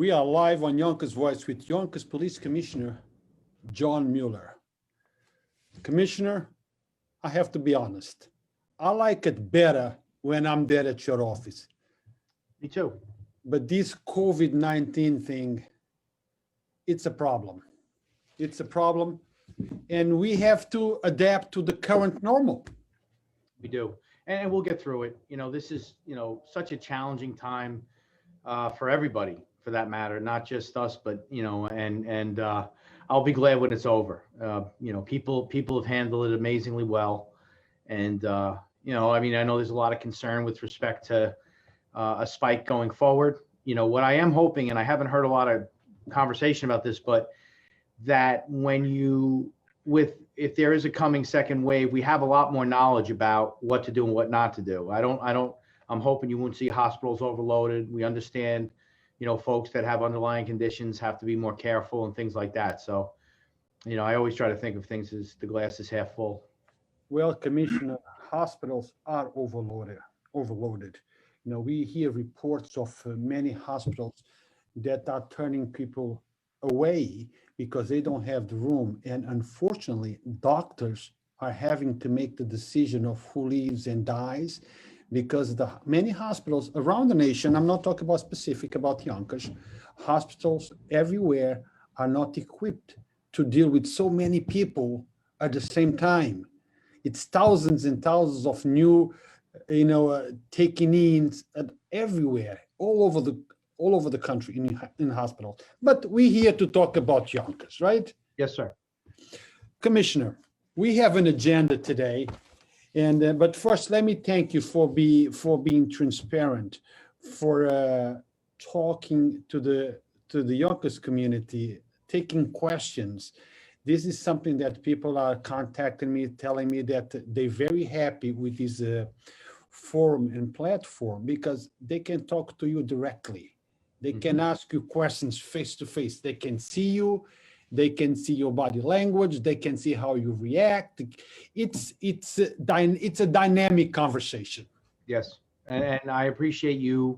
We are live on Yonkers Voice with Yonkers Police Commissioner John Mueller. Commissioner, I have to be honest. I like it better when I'm there at your office. Me too. But this COVID-19 thing, it's a problem. It's a problem. And we have to adapt to the current normal. We do. And we'll get through it. This is, such a challenging time for everybody, for that matter, not just us, but, and I'll be glad when it's over. People have handled it amazingly well. And, I know there's a lot of concern with respect to a spike going forward. What I am hoping, and I haven't heard a lot of conversation about this, but that if there is a coming second wave, we have a lot more knowledge about what to do and what not to do. I'm hoping you won't see hospitals overloaded. We understand, folks that have underlying conditions have to be more careful and things like that. So, I always try to think of things as the glass is half full. Well, Commissioner, hospitals are overloaded. We hear reports of many hospitals that are turning people away because they don't have the room. And unfortunately, doctors are having to make the decision of who lives and dies because many hospitals around the nation, I'm not talking about Yonkers, hospitals everywhere are not equipped to deal with so many people at the same time. It's thousands and thousands of new, taking in everywhere, all over the country in hospitals. But we're here to talk about Yonkers, right? Yes, sir. Commissioner, we have an agenda today, and but first, let me thank you for being transparent, for talking to the Yonkers community, taking questions. This is something that people are contacting me, telling me that they're very happy with this forum and platform because they can talk to you directly. They can ask you questions face to face. They can see you. They can see your body language. They can see how you react. It's a dynamic conversation. Yes, and I appreciate you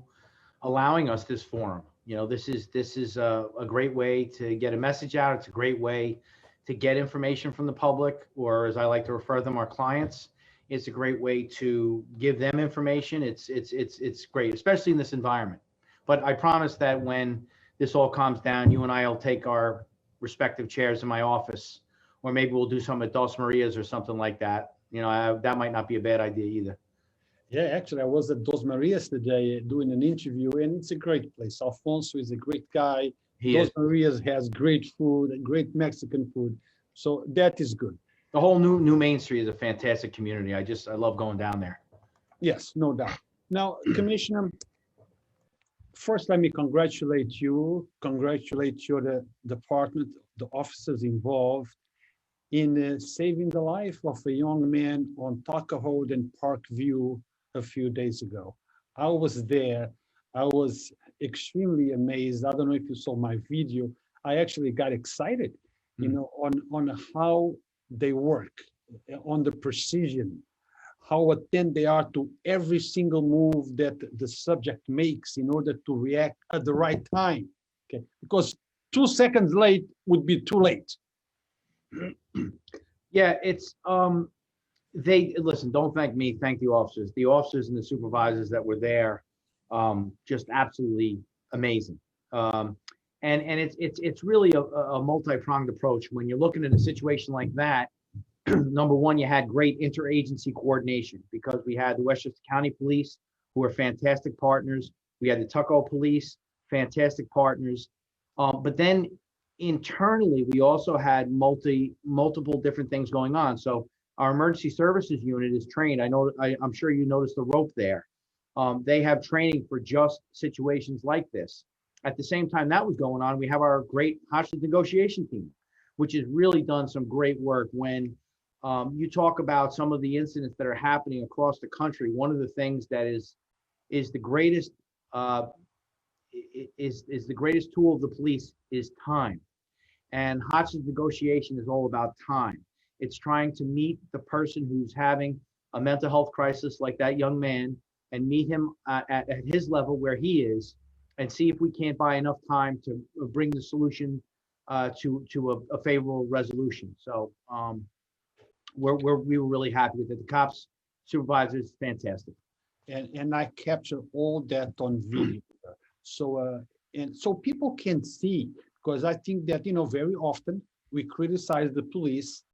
allowing us this forum. This is a great way to get a message out. It's a great way to get information from the public, or as I like to refer to them, our clients. It's a great way to give them information. It's great, especially in this environment. But I promise that when this all calms down, you and I will take our respective chairs in my office, or maybe we'll do some at Dos Marias or something like that. That might not be a bad idea either. Yeah, actually, I was at Dos Marias today doing an interview, and it's a great place. Alfonso is a great guy. Dos Marias has great food, great Mexican food. So that is good. The whole new Main Street is a fantastic community. I love going down there. Yes, no doubt. Now, Commissioner, first, let me congratulate your department, the officers involved in saving the life of a young man on Tuckahoe and Parkview a few days ago. I was there. I was extremely amazed. I don't know if you saw my video. I actually got excited, on how they work, on the precision, how attentive they are to every single move that the subject makes in order to react at the right time. Okay, because 2 seconds late would be too late. Yeah, it's listen, don't thank me, thank the officers. The officers and the supervisors that were there, just absolutely amazing. And it's really a multi-pronged approach. When you're looking at a situation like that, number one, you had great interagency coordination because we had the Westchester County Police, who are fantastic partners. We had the Tuckahoe Police, fantastic partners. But then internally, we also had multiple different things going on. So our emergency services unit is trained. I'm sure you noticed the rope there. They have training for just situations like this. At the same time that was going on, we have our great hostage negotiation team, which has really done some great work. When you talk about some of the incidents that are happening across the country, one of the things that is the greatest is the greatest tool of the police is time. And hostage negotiation is all about time. It's trying to meet the person who's having a mental health crisis like that young man and meet him at his level where he is and see if we can't buy enough time to bring the solution to a favorable resolution. So we were really happy with it. The cops, supervisors, fantastic. And I capture all that on video. So and so people can see, because I think that very often we criticize the police,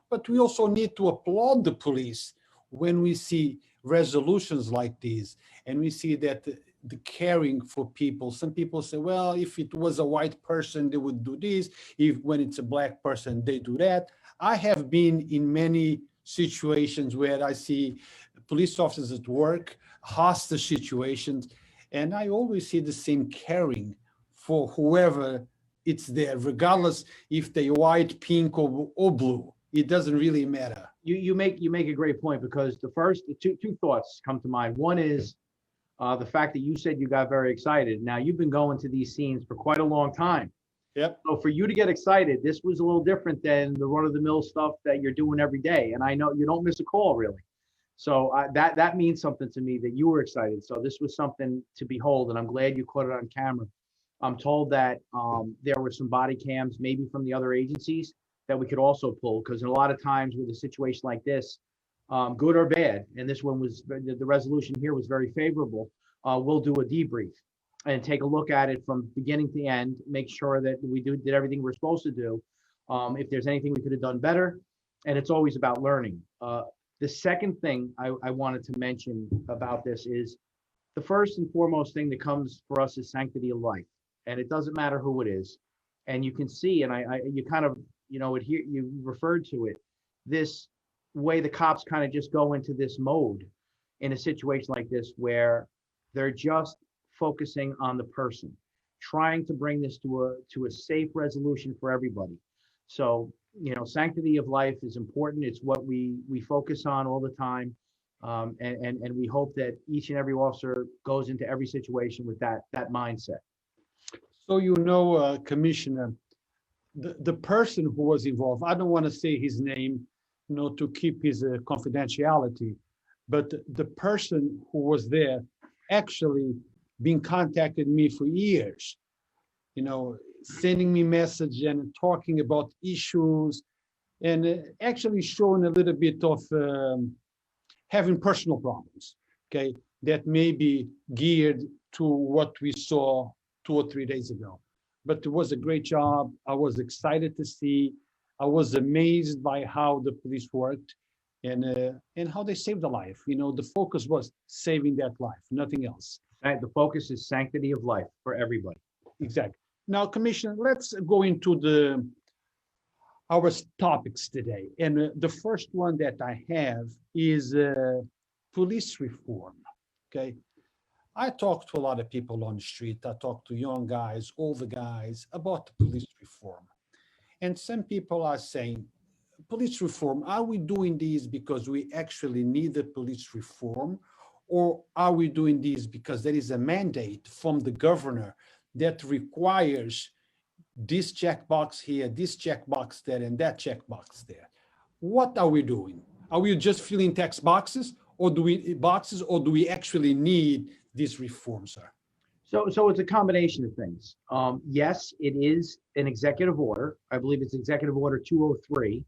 but we also need to applaud the police when we see resolutions like these, and we see that the caring for people. Some people say, well, if it was a white person, they would do this. If when it's a black person, they do that. I have been in many situations where I see police officers at work, hostage situations, and I always see the same caring for whoever it's there, regardless if they're white, pink, or blue. It doesn't really matter. You make a great point, because the two thoughts come to mind. One is the fact that you said you got very excited. Now, you've been going to these scenes for quite a long time. Yep. So for you to get excited, this was a little different than the run-of-the-mill stuff that you're doing every day. And I know you don't miss a call, really. So that means something to me that you were excited. So this was something to behold, and I'm glad you caught it on camera. I'm told that there were some body cams, maybe from the other agencies, that we could also pull, because a lot of times with a situation like this, good or bad, and this one was, the resolution here was very favorable, we'll do a debrief and take a look at it from beginning to end, make sure that we did everything we're supposed to do. If there's anything we could have done better, and it's always about learning. The second thing I wanted to mention about this is the first and foremost thing that comes for us is sanctity of life, and it doesn't matter who it is. And you can see, and you kind of, you referred to it, this way the cops kind of just go into this mode in a situation like this, where they're just focusing on the person, trying to bring this to a safe resolution for everybody. So, sanctity of life is important. It's what we focus on all the time. And we hope that each and every officer goes into every situation with that mindset. So, Commissioner, the person who was involved, I don't want to say his name, to keep his confidentiality, but the person who was there actually been contacted me for years, sending me message and talking about issues, and actually showing a little bit of having personal problems, okay, that may be geared to what we saw 2 or 3 days ago. But it was a great job. I was excited to see. I was amazed by how the police worked and how they saved a life. The focus was saving that life, nothing else. Right, the focus is sanctity of life for everybody. Exactly. Now, Commissioner, let's go into our topics today. And the first one that I have is police reform. Okay. I talk to a lot of people on the street. I talk to young guys, older guys about police reform. And some people are saying, police reform, are we doing these because we actually need the police reform? Or are we doing these because there is a mandate from the governor that requires this checkbox here, this checkbox there, and that checkbox there? What are we doing? Are we just filling text boxes, or do we actually need this reform, sir? So it's a combination of things. Yes, it is an executive order. I believe it's Executive Order 203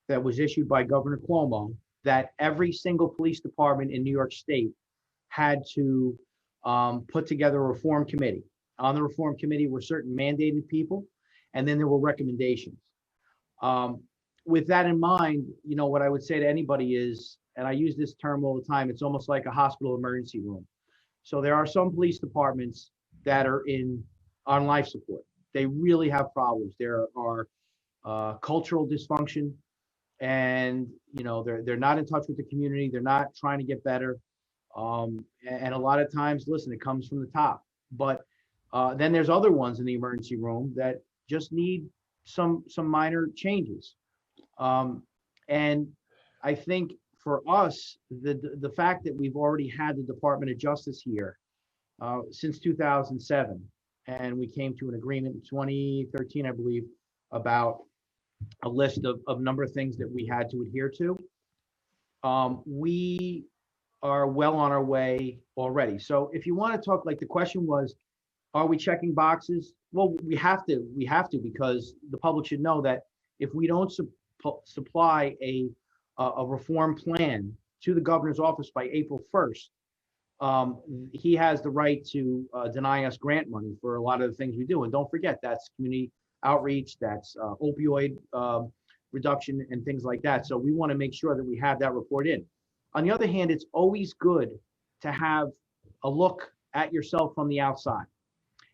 that was issued by Governor Cuomo, that every single police department in New York State had to put together a reform committee. On the reform committee were certain mandated people, and then there were recommendations. With that in mind, what I would say to anybody is, and I use this term all the time, it's almost like a hospital emergency room. So there are some police departments that are on life support. They really have problems. There are cultural dysfunction, and they're not in touch with the community. They're not trying to get better. And a lot of times, listen, it comes from the top. But then there's other ones in the emergency room that just need some minor changes. And I think for us, the fact that we've already had the Department of Justice here since 2007, and we came to an agreement in 2013, I believe, about a list of number of things that we had to adhere to. We are well on our way already. So if you want to talk, like the question was, are we checking boxes? Well, we have to, because the public should know that if we don't supply a reform plan to the governor's office by April 1st, he has the right to deny us grant money for a lot of the things we do. And don't forget, that's community outreach, that's opioid reduction and things like that. So we want to make sure that we have that report in. On the other hand, it's always good to have a look at yourself from the outside.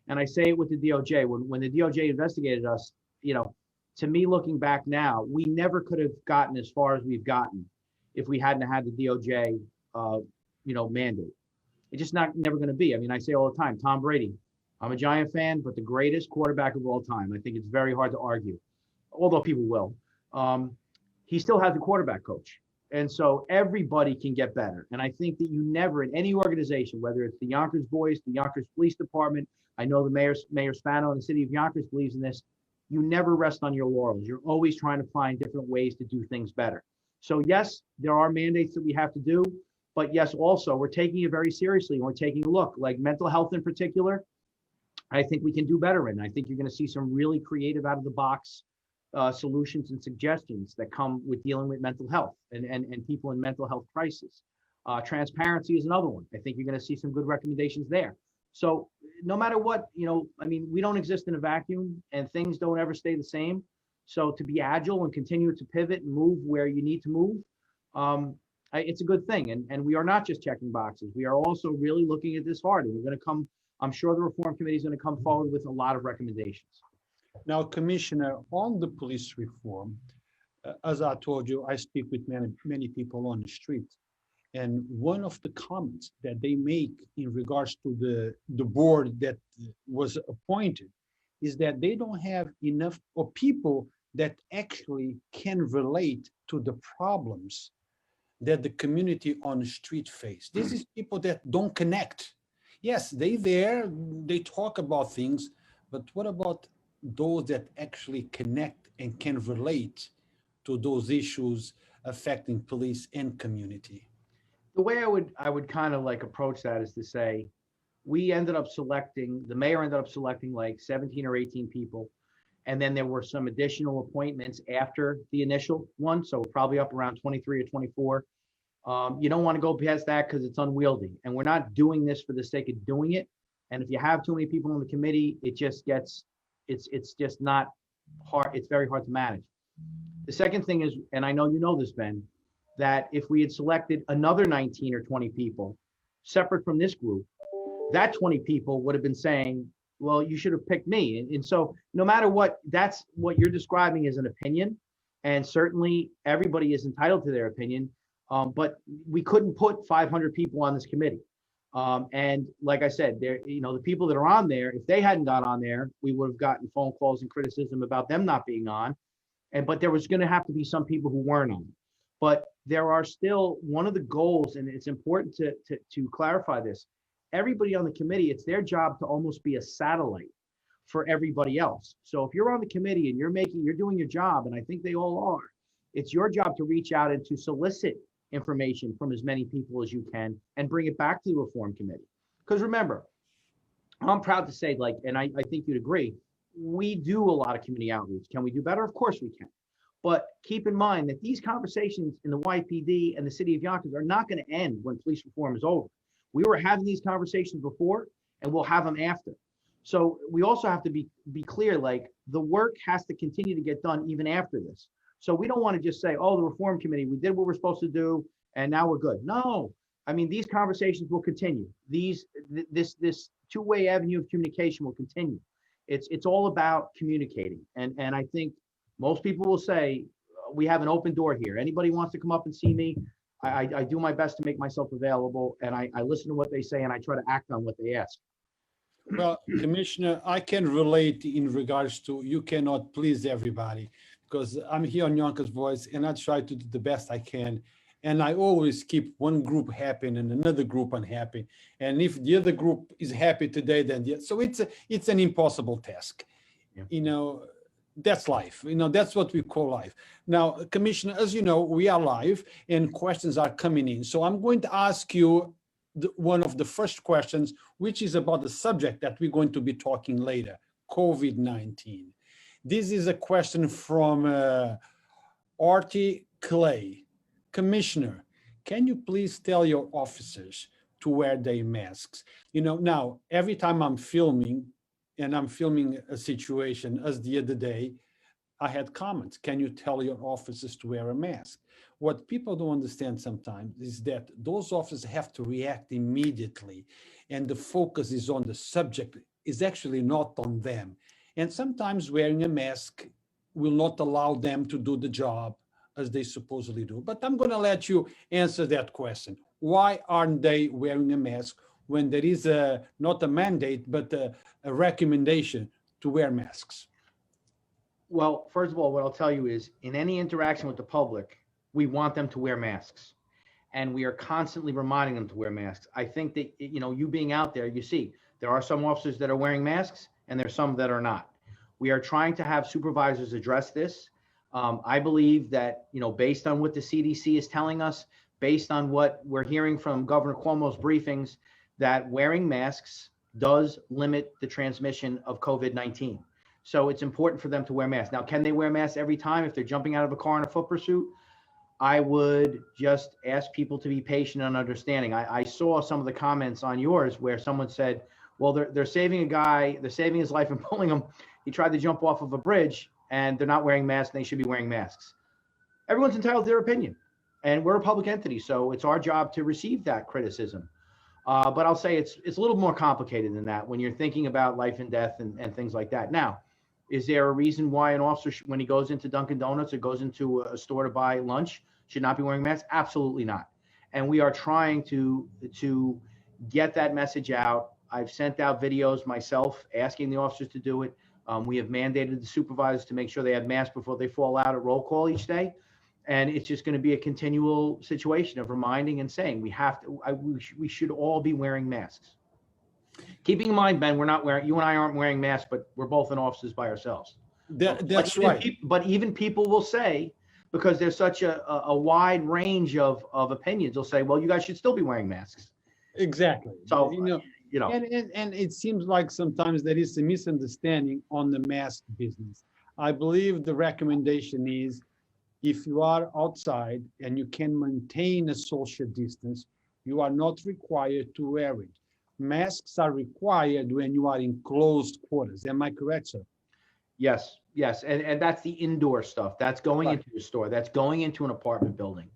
And I say it with the DOJ. When the DOJ investigated us, to me, looking back now, we never could have gotten as far as we've gotten if we hadn't had the DOJ, mandate. It's just never going to be. I mean, I say all the time, Tom Brady, I'm a Giant fan, but the greatest quarterback of all time. I think it's very hard to argue, although people will. He still has a quarterback coach. And so everybody can get better. And I think that you never, in any organization, whether it's the Yonkers Voice, the Yonkers Police Department, I know the Mayor Spano in the city of Yonkers believes in this, you never rest on your laurels. You're always trying to find different ways to do things better. So yes, there are mandates that we have to do, but yes, also we're taking it very seriously. We're taking a look, like mental health in particular, I think we can do better in. I think you're going to see some really creative out of the box solutions and suggestions that come with dealing with mental health and people in mental health crisis. Transparency is another one. I think you're going to see some good recommendations there. So no matter what, we don't exist in a vacuum, and things don't ever stay the same. So to be agile and continue to pivot and move where you need to move, it's a good thing. And we are not just checking boxes. We are also really looking at this hard. And we're going to come, I'm sure the Reform Committee is going to come forward with a lot of recommendations. Now, Commissioner, on the police reform, as I told you, I speak with many people on the street. And one of the comments that they make in regards to the board that was appointed is that they don't have enough of people that actually can relate to the problems that the community on the street face. This is people that don't connect. Yes, they talk about things, but what about those that actually connect and can relate to those issues affecting police and community? The way I would kind of like approach that is to say, the mayor ended up selecting like 17 or 18 people. And then there were some additional appointments after the initial one. So probably up around 23 or 24. You don't want to go past that because it's unwieldy. And we're not doing this for the sake of doing it. And if you have too many people on the committee, it just gets, it's just not hard. It's very hard to manage. The second thing is, and I know you know this, Ben, that if we had selected another 19 or 20 people separate from this group, that 20 people would have been saying, well, you should have picked me. And so no matter what, that's what you're describing as an opinion. And certainly everybody is entitled to their opinion. But we couldn't put 500 people on this committee. And like I said, the people that are on there, if they hadn't got on there, we would have gotten phone calls and criticism about them not being on. But there was going to have to be some people who weren't on. But there are still, one of the goals, and it's important to clarify this, everybody on the committee, it's their job to almost be a satellite for everybody else. So if you're on the committee and you're doing your job, and I think they all are, it's your job to reach out and to solicit information from as many people as you can and bring it back to the Reform Committee. Because remember, I'm proud to say, and I think you'd agree, we do a lot of community outreach. Can we do better? Of course we can. But keep in mind that these conversations in the YPD and the city of Yonkers are not going to end when police reform is over. We were having these conversations before, and we'll have them after. So we also have to be clear, the work has to continue to get done even after this. So we don't want to just say, oh, the Reform Committee, we did what we're supposed to do, and now we're good. No, I mean, these conversations will continue. This two-way avenue of communication will continue. It's all about communicating. And I think most people will say, we have an open door here. Anybody wants to come up and see me, I do my best to make myself available, and I listen to what they say, and I try to act on what they ask. Well, Commissioner, I can relate in regards to you cannot please everybody, because I'm here on Yonkers Voice, and I try to do the best I can. And I always keep one group happy and another group unhappy. And if the other group is happy today, then so it's an impossible task. Yeah. that's life. That's what we call life. Now, Commissioner, as you know, we are live and questions are coming in. So I'm going to ask you one of the first questions, which is about the subject that we're going to be talking later, COVID-19. This is a question from Artie Clay. Commissioner, can you please tell your officers to wear their masks? Now, every time I'm filming, and I'm filming a situation, as the other day, I had comments. Can you tell your officers to wear a mask? What people don't understand sometimes is that those officers have to react immediately, and the focus is on the subject, is actually not on them. And sometimes wearing a mask will not allow them to do the job as they supposedly do. But I'm going to let you answer that question. Why aren't they wearing a mask when there is not a mandate, but a recommendation to wear masks? Well, first of all, what I'll tell you is in any interaction with the public, we want them to wear masks. And we are constantly reminding them to wear masks. I think that, you being out there, you see, there are some officers that are wearing masks and there's some that are not. We are trying to have supervisors address this. I believe that, based on what the CDC is telling us, based on what we're hearing from Governor Cuomo's briefings, that wearing masks does limit the transmission of COVID-19. So it's important for them to wear masks. Now, can they wear masks every time if they're jumping out of a car in a foot pursuit? I would just ask people to be patient and understanding. I saw some of the comments on yours where someone said, well, they're saving a guy, they're saving his life and pulling him. He tried to jump off of a bridge and they're not wearing masks and they should be wearing masks. Everyone's entitled to their opinion. And we're a public entity, so it's our job to receive that criticism. But I'll say it's a little more complicated than that when you're thinking about life and death and things like that. Now, is there a reason why an officer, when he goes into Dunkin' Donuts or goes into a store to buy lunch, should not be wearing masks? Absolutely not. And we are trying to get that message out. I've sent out videos myself asking the officers to do it. We have mandated the supervisors to make sure they have masks before they fall out at roll call each day. And it's just going to be a continual situation of reminding and saying we should all be wearing masks. Keeping in mind, Ben, you and I aren't wearing masks, but we're both in offices by ourselves. That's right. But even people will say, because there's such a wide range of opinions, they'll say, well, you guys should still be wearing masks. Exactly. So, And it seems like sometimes there is a misunderstanding on the mask business. I believe the recommendation is, if you are outside and you can maintain a social distance, you are not required to wear it. Masks are required when you are in closed quarters. Am I correct, sir? Yes. And that's the indoor stuff. That's going into a store. That's going into an apartment building.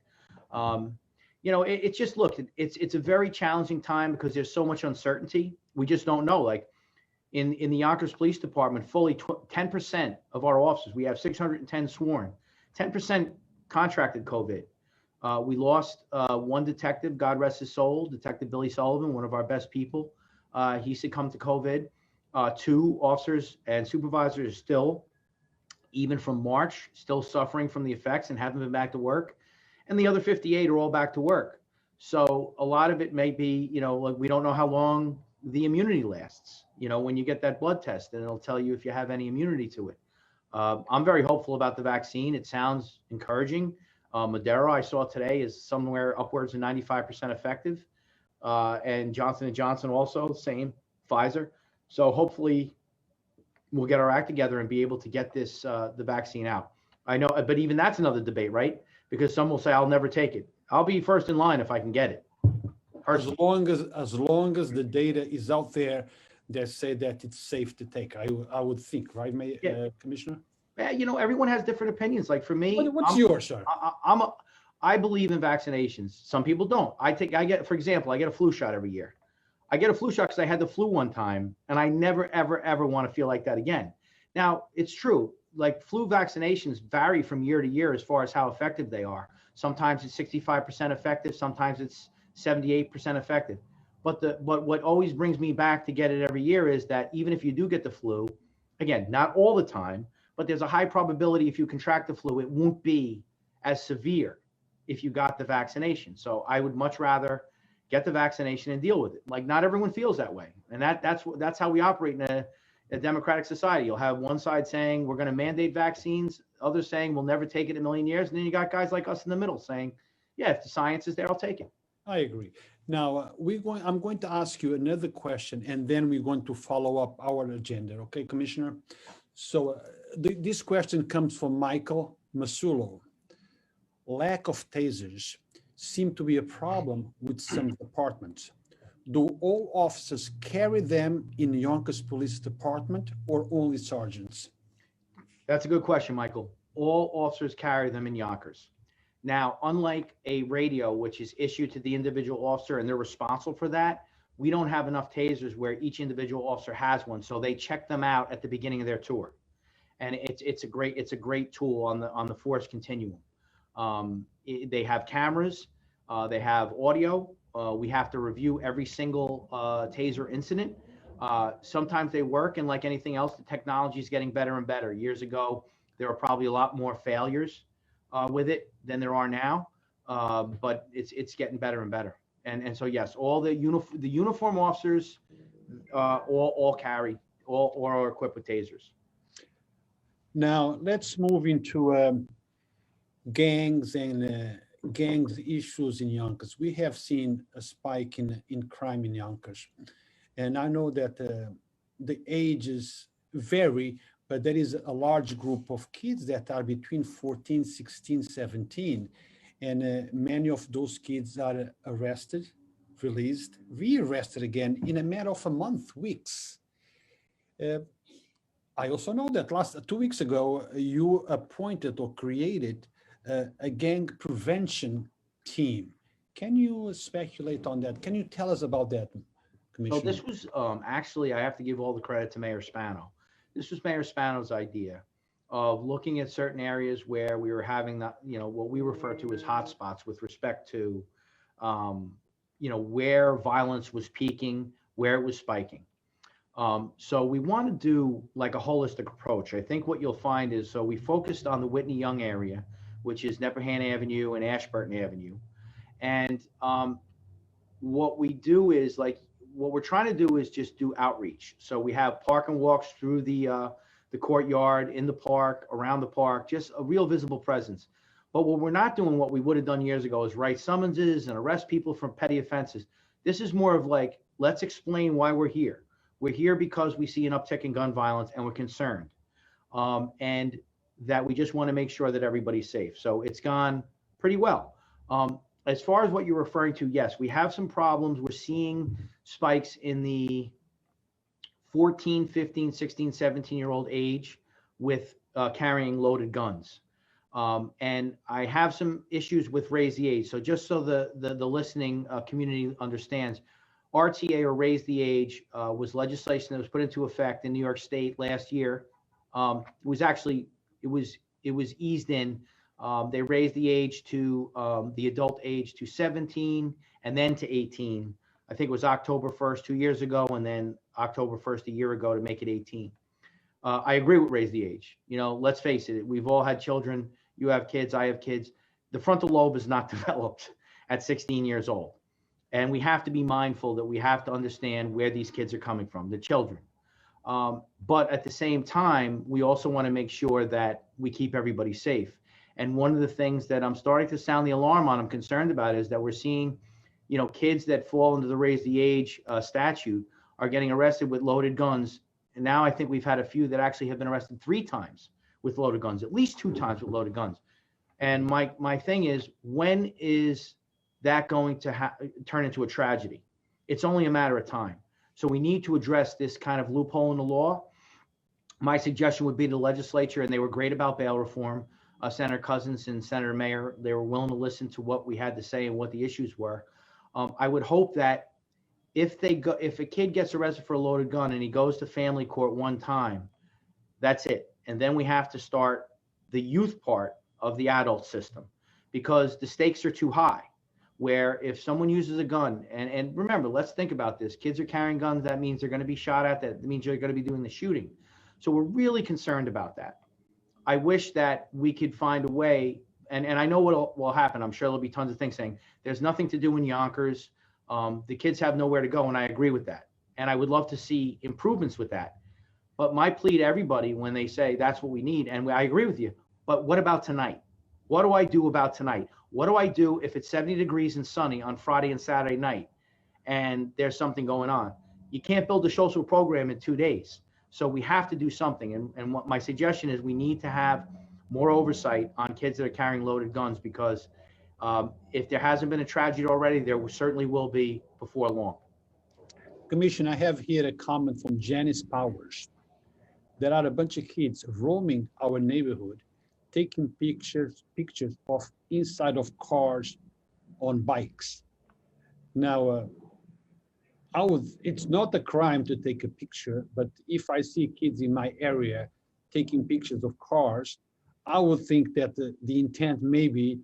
It's just, look, it's a very challenging time because there's so much uncertainty. We just don't know. Like in the Yonkers Police Department, fully 10% of our officers, we have 610 sworn, 10% contracted COVID. We lost one detective, God rest his soul, Detective Billy Sullivan, one of our best people. He succumbed to COVID. 2 officers and supervisors still, even from March, still suffering from the effects and haven't been back to work. And the other 58 are all back to work. So a lot of it may be, like we don't know how long the immunity lasts, when you get that blood test and it'll tell you if you have any immunity to it. I'm very hopeful about the vaccine. It sounds encouraging. Moderna, I saw today, is somewhere upwards of 95% effective. And Johnson & Johnson also, same, Pfizer. So hopefully we'll get our act together and be able to get this, the vaccine out. I know, but even that's another debate, right? Because some will say, I'll never take it. I'll be first in line if I can get it. As long as the data is out there that say that it's safe to take, I would think, right, Commissioner? Yeah, everyone has different opinions. Like for me, what's yours, sir? I believe in vaccinations. Some people don't. For example, I get a flu shot every year. I get a flu shot because I had the flu one time, and I never, ever, ever want to feel like that again. Now, it's true. Like flu vaccinations vary from year to year as far as how effective they are. Sometimes it's 65% effective. Sometimes it's 78% effective. But what always brings me back to get it every year is that even if you do get the flu, again, not all the time, but there's a high probability if you contract the flu, it won't be as severe if you got the vaccination. So I would much rather get the vaccination and deal with it. Like not everyone feels that way. And that's how we operate a democratic society. You'll have one side saying we're going to mandate vaccines, others saying we'll never take it in a million years, and then you got guys like us in the middle saying, yeah, if the science is there, I'll take it. I agree. Now, I'm going to ask you another question, and then we're going to follow up our agenda. Okay, Commissioner? So this question comes from Michael Masulo. Lack of tasers seem to be a problem with some departments. Do all officers carry them in the Yonkers Police Department or only sergeants? That's a good question, Michael. All officers carry them in Yonkers. Now, unlike a radio, which is issued to the individual officer and they're responsible for that, we don't have enough tasers where each individual officer has one. So they check them out at the beginning of their tour. And it's a great tool on the force continuum. They have cameras, they have audio. We have to review every single taser incident. Sometimes they work, and like anything else, the technology is getting better and better. Years ago, there were probably a lot more failures with it than there are now, but it's getting better and better. And so yes, all the uniform officers all carry or are equipped with tasers. Now let's move into gangs and gangs issues in Yonkers. We have seen a spike in crime in Yonkers, and I know that the ages vary, but there is a large group of kids that are between 14, 16, 17, and many of those kids are arrested, released, re-arrested again in a matter of a month, weeks. I also know that 2 weeks ago, you appointed or created a gang prevention team. Can you speculate on that? Can you tell us about that, Commissioner? So this was actually, I have to give all the credit to Mayor Spano. This was Mayor Spano's idea of looking at certain areas where we were having that, what we refer to as hotspots with respect to, where violence was peaking, where it was spiking. So we want to do like a holistic approach. I think what you'll find is, so we focused on the Whitney Young area, which is Nepperhan Avenue and Ashburton Avenue. And what we do is what we're trying to do is just do outreach. So we have park and walks through the courtyard, in the park, around the park, just a real visible presence. But what we're not doing, what we would have done years ago, is write summonses and arrest people for petty offenses. This is more of like, let's explain why we're here. We're here because we see an uptick in gun violence and we're concerned. And that we just want to make sure that everybody's safe. So it's gone pretty well. As far as what you're referring to, yes, we have some problems. We're seeing spikes in the 14, 15, 16, 17-year-old age with carrying loaded guns. And I have some issues with raise the age. So just so the listening community understands, RTA, or raise the age, was legislation that was put into effect in New York State last year. It was eased in. They raised the age to the adult age to 17 and then to 18. I think it was October 1st 2 years ago, and then October 1st a year ago to make it 18. I agree with raise the age. Let's face it, we've all had children. You have kids, I have kids. The frontal lobe is not developed at 16 years old. And we have to be mindful that we have to understand where these kids are coming from, the children. But at the same time, we also want to make sure that we keep everybody safe. And one of the things that I'm starting to sound the alarm on, I'm concerned about, is that we're seeing, kids that fall into the raise the age statute are getting arrested with loaded guns. And now I think we've had a few that actually have been arrested 3 times with loaded guns, at least 2 times with loaded guns. And my thing is, when is that going to turn into a tragedy? It's only a matter of time. So we need to address this kind of loophole in the law. My suggestion would be to the legislature, and they were great about bail reform. Senator Cousins and Senator Mayer, they were willing to listen to what we had to say and what the issues were. I would hope that if a kid gets arrested for a loaded gun and he goes to family court one time, that's it. And then we have to start the youth part of the adult system, because the stakes are too high. Where if someone uses a gun, and remember, let's think about this. Kids are carrying guns. That means they're going to be shot at. That means they're going to be doing the shooting. So we're really concerned about that. I wish that we could find a way, and I know what will happen. I'm sure there'll be tons of things saying there's nothing to do in Yonkers. The kids have nowhere to go, and I agree with that. And I would love to see improvements with that. But my plea to everybody when they say that's what we need, and I agree with you, but what about tonight? What do I do about tonight? What do I do if it's 70 degrees and sunny on Friday and Saturday night and there's something going on? You can't build a social program in 2 days. So we have to do something. And what my suggestion is, we need to have more oversight on kids that are carrying loaded guns, because if there hasn't been a tragedy already, there certainly will be before long. Commissioner, I have here a comment from Janice Powers. There are a bunch of kids roaming our neighborhood, taking pictures of inside of cars on bikes. Now, it's not a crime to take a picture, but if I see kids in my area taking pictures of cars, I would think that the intent maybe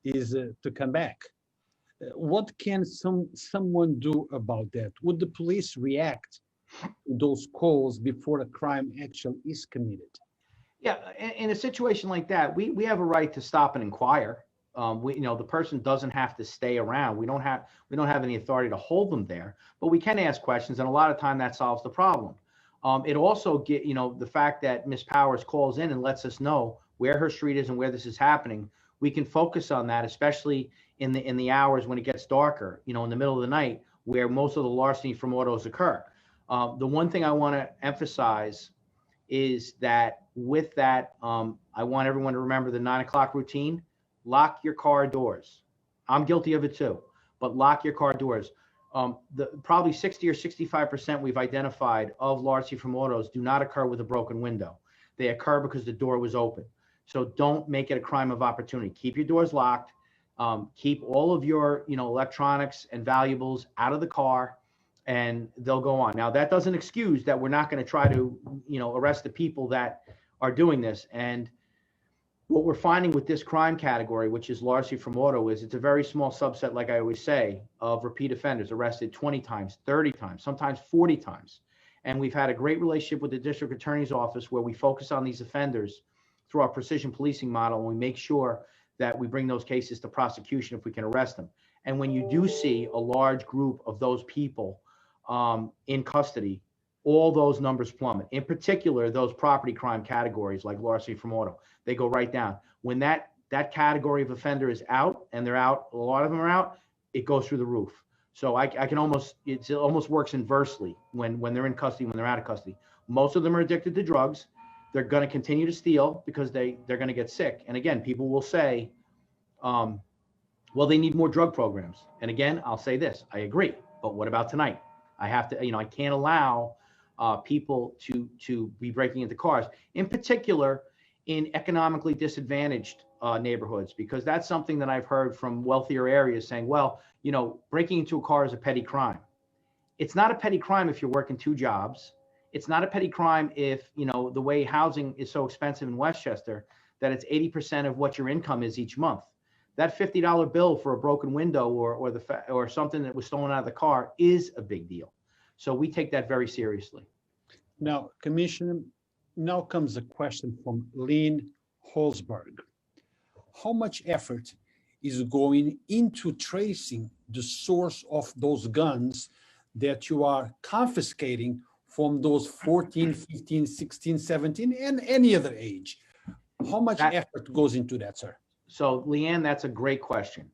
is to come back. What can someone do about that? Would the police react to those calls before a crime actually is committed? Yeah, in a situation like that, we have a right to stop and inquire. The person doesn't have to stay around. We don't have any authority to hold them there, but we can ask questions, and a lot of time that solves the problem. It also the fact that Ms. Powers calls in and lets us know where her street is and where this is happening. We can focus on that, especially in the hours when it gets darker, in the middle of the night, where most of the larceny from autos occur. The one thing I want to emphasize is that with that, I want everyone to remember the 9 o'clock routine. Lock your car doors. I'm guilty of it too, but lock your car doors. Probably 60 or 65% we've identified of larceny from autos do not occur with a broken window. They occur because the door was open. So don't make it a crime of opportunity. Keep your doors locked. Keep all of your electronics and valuables out of the car, and they'll go on. Now, that doesn't excuse that we're not going to try to arrest the people that are doing this. And what we're finding with this crime category, which is larceny from auto, is it's a very small subset, like I always say, of repeat offenders arrested 20 times, 30 times, sometimes 40 times. And we've had a great relationship with the district attorney's office where we focus on these offenders through our precision policing model, and we make sure that we bring those cases to prosecution if we can arrest them. And when you do see a large group of those people in custody, all those numbers plummet. In particular, those property crime categories like larceny from auto, they go right down. When that category of offender is out, and they're out, a lot of them are out, it goes through the roof. So I can it almost works inversely when they're in custody, when they're out of custody. Most of them are addicted to drugs. They're going to continue to steal because they're going to get sick. And again, people will say, well, they need more drug programs. And again, I'll say this, I agree, but what about tonight? I have to, I can't allow people to be breaking into cars, in particular in economically disadvantaged neighborhoods, because that's something that I've heard from wealthier areas saying, well, breaking into a car is a petty crime. It's not a petty crime if you're working 2 jobs. It's not a petty crime if, the way housing is so expensive in Westchester that it's 80% of what your income is each month. That $50 bill for a broken window or something that was stolen out of the car is a big deal. So we take that very seriously. Now, Commissioner, now comes a question from Lynn Holzberg. How much effort is going into tracing the source of those guns that you are confiscating from those 14, 15, 16, 17, and any other age? How much effort goes into that, sir? So, Leanne, that's a great question.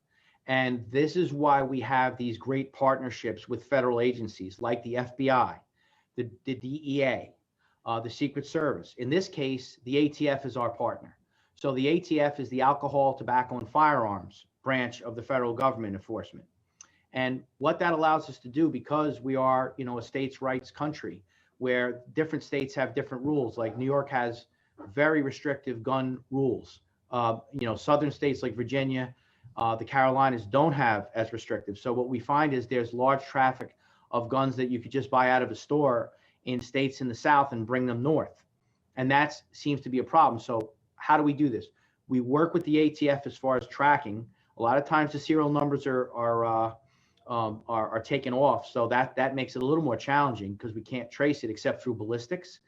And this is why we have these great partnerships with federal agencies like the FBI, the DEA, the Secret Service. In this case, the ATF is our partner. So the ATF is the Alcohol, Tobacco, and Firearms branch of the federal government enforcement. And what that allows us to do, because we are, a states' rights country where different states have different rules, like New York has very restrictive gun rules. Southern states like Virginia, the Carolinas don't have as restrictive. So what we find is there's large traffic of guns that you could just buy out of a store in states in the South and bring them north. And that seems to be a problem. So how do we do this? We work with the ATF as far as tracking. A lot of times the serial numbers are taken off. So that makes it a little more challenging because we can't trace it except through ballistics.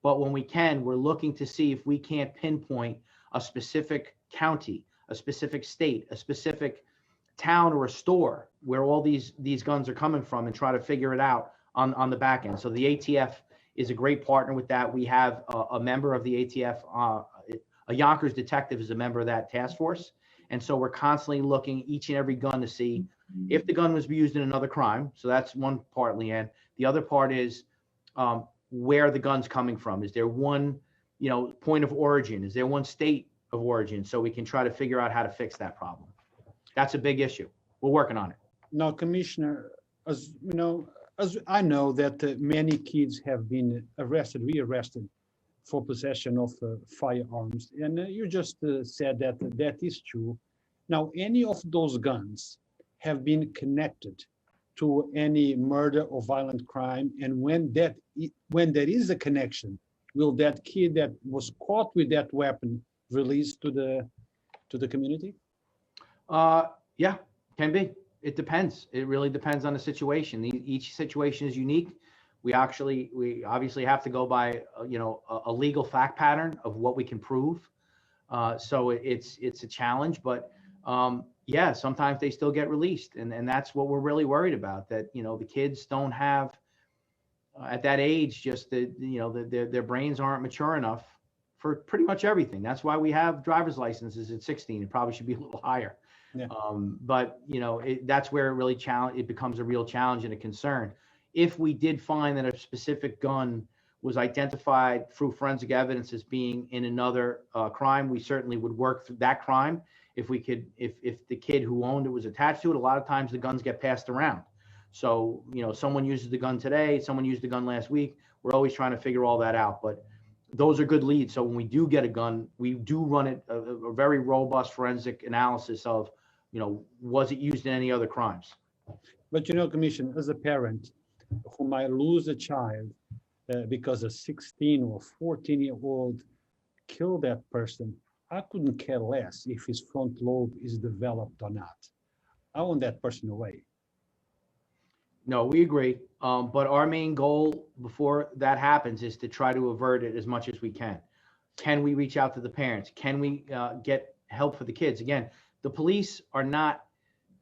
But when we can, we're looking to see if we can't pinpoint a specific county, a specific state, a specific town or a store where all these guns are coming from and try to figure it out on the back end. So the ATF is a great partner with that. We have a member of the ATF, a Yonkers detective is a member of that task force. And so we're constantly looking each and every gun to see if the gun was used in another crime. So that's one part, Leanne. The other part is where the gun's coming from. Is there one, point of origin? Is there one state of origin? So we can try to figure out how to fix that problem. That's a big issue. We're working on it. Now, Commissioner, as I know that many kids have been rearrested for possession of firearms, and you just said that that is true. Now, any of those guns have been connected to any murder or violent crime, and when there is a connection, will that kid that was caught with that weapon released to the community? Yeah, can be. It depends. It really depends on the situation. Each situation is unique. We obviously have to go by, a legal fact pattern of what we can prove. So it's a challenge, but yeah, sometimes they still get released, and that's what we're really worried about. That the kids don't have at that age just their brains aren't mature enough for pretty much everything. That's why we have driver's licenses at 16. It probably should be a little higher. Yeah. But that's where it becomes a real challenge and a concern. If we did find that a specific gun was identified through forensic evidence as being in another crime, we certainly would work through that crime. If the kid who owned it was attached to it, a lot of times the guns get passed around. So, someone uses the gun today, someone used the gun last week. We're always trying to figure all that out, but those are good leads. So when we do get a gun, we do run a very robust forensic analysis of, was it used in any other crimes? But Commissioner, as a parent who might lose a child because a 16 or 14-year-old killed that person, I couldn't care less if his front lobe is developed or not. I want that person away. No, we agree. But our main goal before that happens is to try to avert it as much as we can. Can we reach out to the parents? Can we get help for the kids? Again, the police are not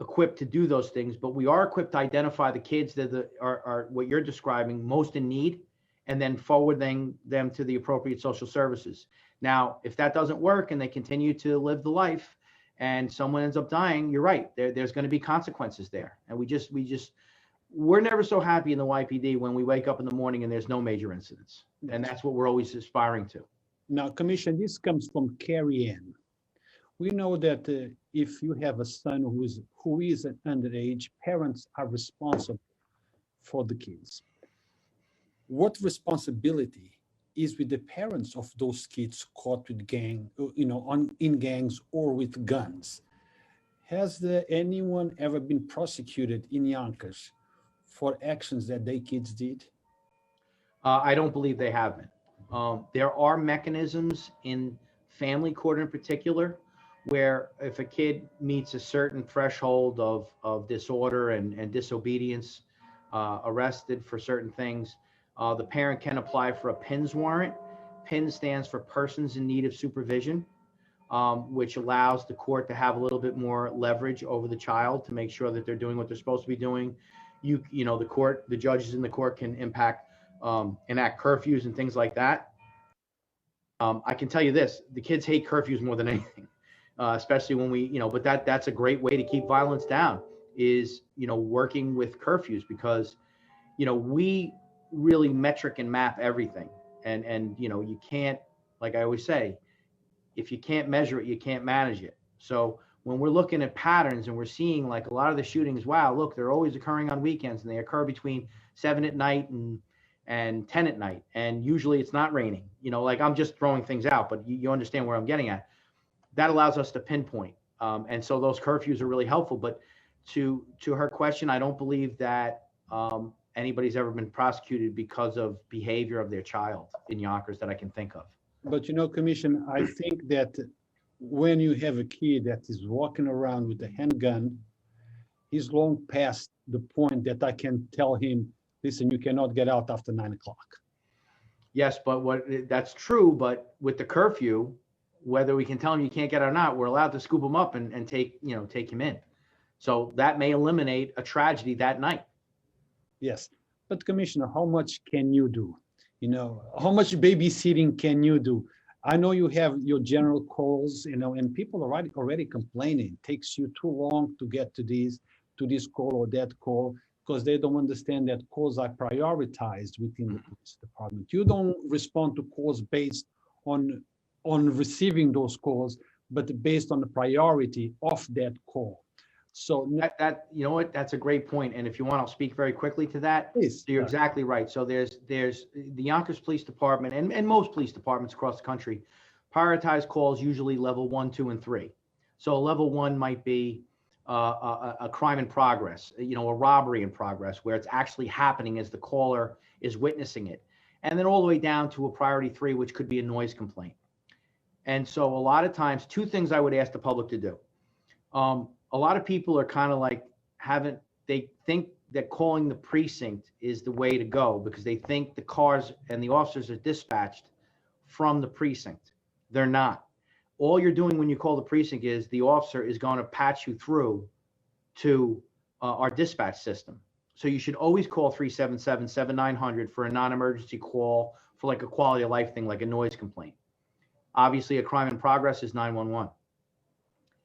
equipped to do those things, but we are equipped to identify the kids that are what you're describing most in need, and then forwarding them to the appropriate social services. Now, if that doesn't work and they continue to live the life and someone ends up dying, you're right. There's going to be consequences there. And we're never so happy in the YPD when we wake up in the morning and there's no major incidents. And that's what we're always aspiring to. Now, Commissioner, this comes from Carrie Ann. We know that if you have a son who is an underage, parents are responsible for the kids. What responsibility is with the parents of those kids caught with in gangs or with guns? Has anyone ever been prosecuted in Yonkers for actions that their kids did? I don't believe they have been. There are mechanisms in family court in particular where if a kid meets a certain threshold of disorder and disobedience, arrested for certain things, the parent can apply for a PINS warrant. PINS stands for Persons in Need of Supervision, which allows the court to have a little bit more leverage over the child to make sure that they're doing what they're supposed to be doing. The judges in the court can enact curfews and things like that. I can tell you this, the kids hate curfews more than anything, especially when but that's a great way to keep violence down is, working with curfews because, we really metric and map everything. And you can't, like I always say, if you can't measure it, you can't manage it. So when we're looking at patterns and we're seeing like a lot of the shootings, wow, look, they're always occurring on weekends and they occur between 7 at night and 10 at night. And usually it's not raining, like I'm just throwing things out, but you understand where I'm getting at. That allows us to pinpoint. And so those curfews are really helpful. But to her question, I don't believe that anybody's ever been prosecuted because of behavior of their child in Yonkers that I can think of. But Commissioner, I think that when you have a kid that is walking around with a handgun, he's long past the point that I can tell him, listen, you cannot get out after 9 o'clock. Yes, but that's true. But with the curfew, whether we can tell him you can't get out or not, we're allowed to scoop him up and take him in. So that may eliminate a tragedy that night. Yes, but Commissioner, how much can you do? You know, how much babysitting can you do? I know you have your general calls, you know, and people are already complaining. It takes you too long to get to this call or that call, because they don't understand that calls are prioritized within the police department. You don't respond to calls based on receiving those calls, but based on the priority of that call. So That you know what, that's a great point. And if you want, I'll speak very quickly to that. please, So you're exactly right. So there's the Yonkers Police Department and most police departments across the country prioritize calls usually level 1, 2, and 3. So level 1 might be a crime in progress, you know, a robbery in progress, where it's actually happening as the caller is witnessing it, and then all the way down to a priority 3, which could be a noise complaint. And so a lot of times, two things I would ask the public to do. A lot of people are kind of like they think that calling the precinct is the way to go because they think the cars and the officers are dispatched from the precinct. They're not. All you're doing when you call the precinct is the officer is going to patch you through to our dispatch system. So you should always call 377-7900 for a non-emergency call for like a quality of life thing, like a noise complaint. Obviously, a crime in progress is 911.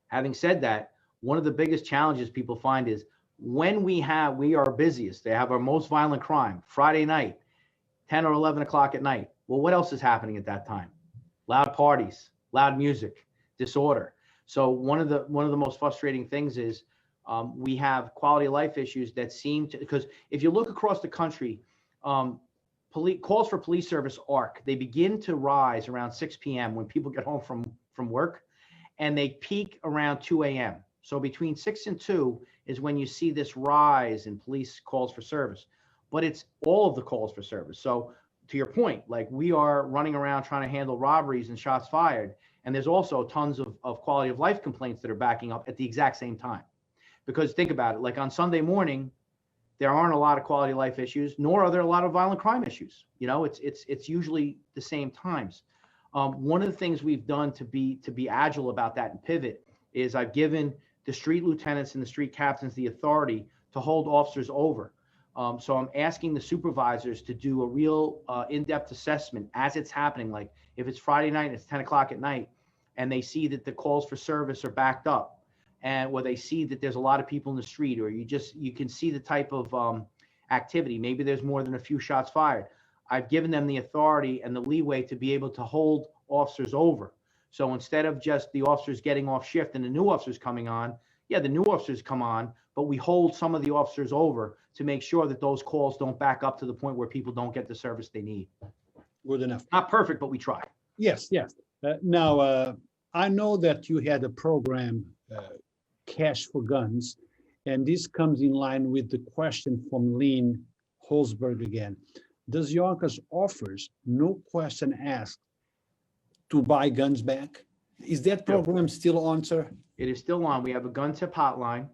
Having said that, one of the biggest challenges people find is when we are busiest, they have our most violent crime, Friday night, 10 or 11 o'clock at night. Well, what else is happening at that time? Loud parties, loud music, disorder. So one of the most frustrating things is we have quality of life issues that seem to, because if you look across the country, calls for police service arc. They begin to rise around 6 p.m. when people get home from work, and they peak around 2 a.m. So between 6 and 2 is when you see this rise in police calls for service, but it's all of the calls for service. So to your point, like we are running around trying to handle robberies and shots fired, and there's also tons of quality of life complaints that are backing up at the exact same time. Because think about it, like on Sunday morning, there aren't a lot of quality of life issues, nor are there a lot of violent crime issues. You know, it's usually the same times. One of the things we've done to be agile about that and pivot is I've given the street lieutenants and the street captains the authority to hold officers over. So I'm asking the supervisors to do a real in-depth assessment as it's happening. Like if it's Friday night and it's 10 o'clock at night and they see that the calls for service are backed up, and where they see that there's a lot of people in the street, or you can see the type of activity, maybe there's more than a few shots fired. I've given them the authority and the leeway to be able to hold officers over. So instead of just the officers getting off shift and the new officers coming on, yeah, the new officers come on, but we hold some of the officers over to make sure that those calls don't back up to the point where people don't get the service they need. good enough. Not perfect, but we try. Yes, yes. Now, I know that you had a program, Cash for Guns, and this comes in line with the question from Lynn Holzberg again. Does Yonkers offers no question asked to buy guns back? Is that program still on, sir? It is still on. We have a gun tip hotline.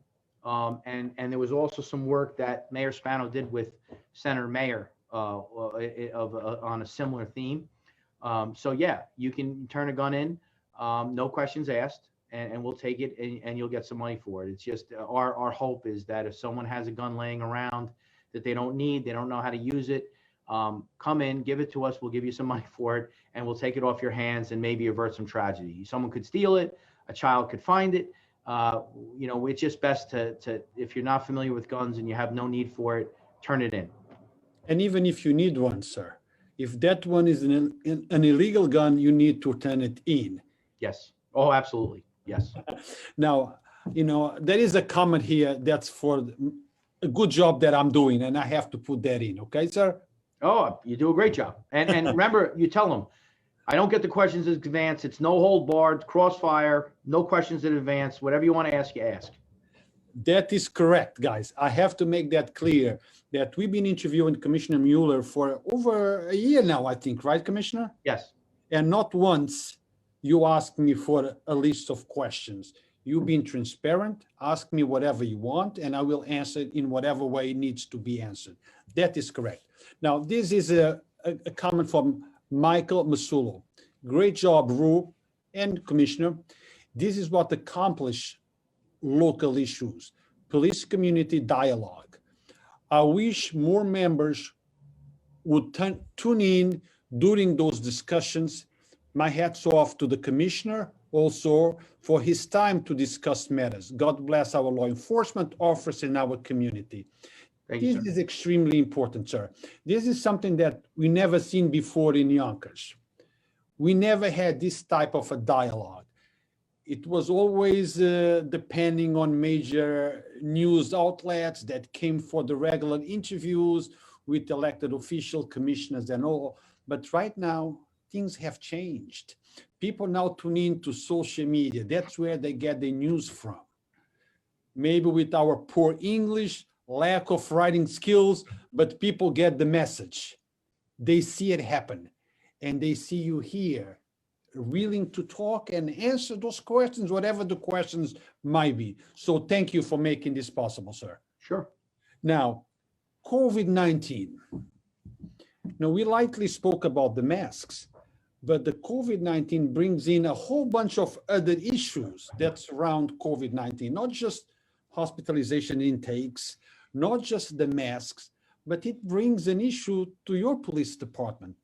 And there was also some work that Mayor Spano did with Senator Mayer on a similar theme. So yeah, you can turn a gun in, no questions asked, and we'll take it and you'll get some money for it. It's just our hope is that if someone has a gun laying around that they don't need, they don't know how to use it, come in, give it to us, we'll give you some money for it, and we'll take it off your hands and maybe avert some tragedy. Someone could steal it, a child could find it. You know, it's just best to if you're not familiar with guns and you have no need for it, turn it in. And even if you need one, sir, if that one is an illegal gun, you need to turn it in. Yes. Oh, absolutely. Yes. Now, you know, there is a comment here that's for a good job that I'm doing, and I have to put that in. Okay, sir? Oh, you do a great job. And remember, you tell them, I don't get the questions in advance. It's no hold barred, crossfire, no questions in advance. Whatever you want to ask, you ask. That is correct, guys. I have to make that clear that we've been interviewing Commissioner Mueller for over a year now, I think, right, Commissioner? Yes. And not once you asked me for a list of questions. You've been transparent, ask me whatever you want, and I will answer it in whatever way it needs to be answered. That is correct. Now, this is a comment from Michael Masulo. Great job, Ru and Commissioner. This is what accomplish local issues, police community dialogue. I wish more members would tune in during those discussions. My hats off to the commissioner also for his time to discuss matters. God bless our law enforcement officers in our community. Thank you, This sir. is extremely important, sir. This is something that we never seen before in Yonkers. We never had this type of a dialogue. It was always depending on major news outlets that came for the regular interviews with elected official commissioners and all. But right now, things have changed. People now tune in to social media. That's where they get their news from. Maybe with our poor English, lack of writing skills, but people get the message. They see it happen, and they see you here, willing to talk and answer those questions, whatever the questions might be. So thank you for making this possible, sir. Sure. Now, COVID-19. Now, we lightly spoke about the masks, but the COVID-19 brings in a whole bunch of other issues that surround COVID-19, not just hospitalization intakes, not just the masks, but it brings an issue to your police department.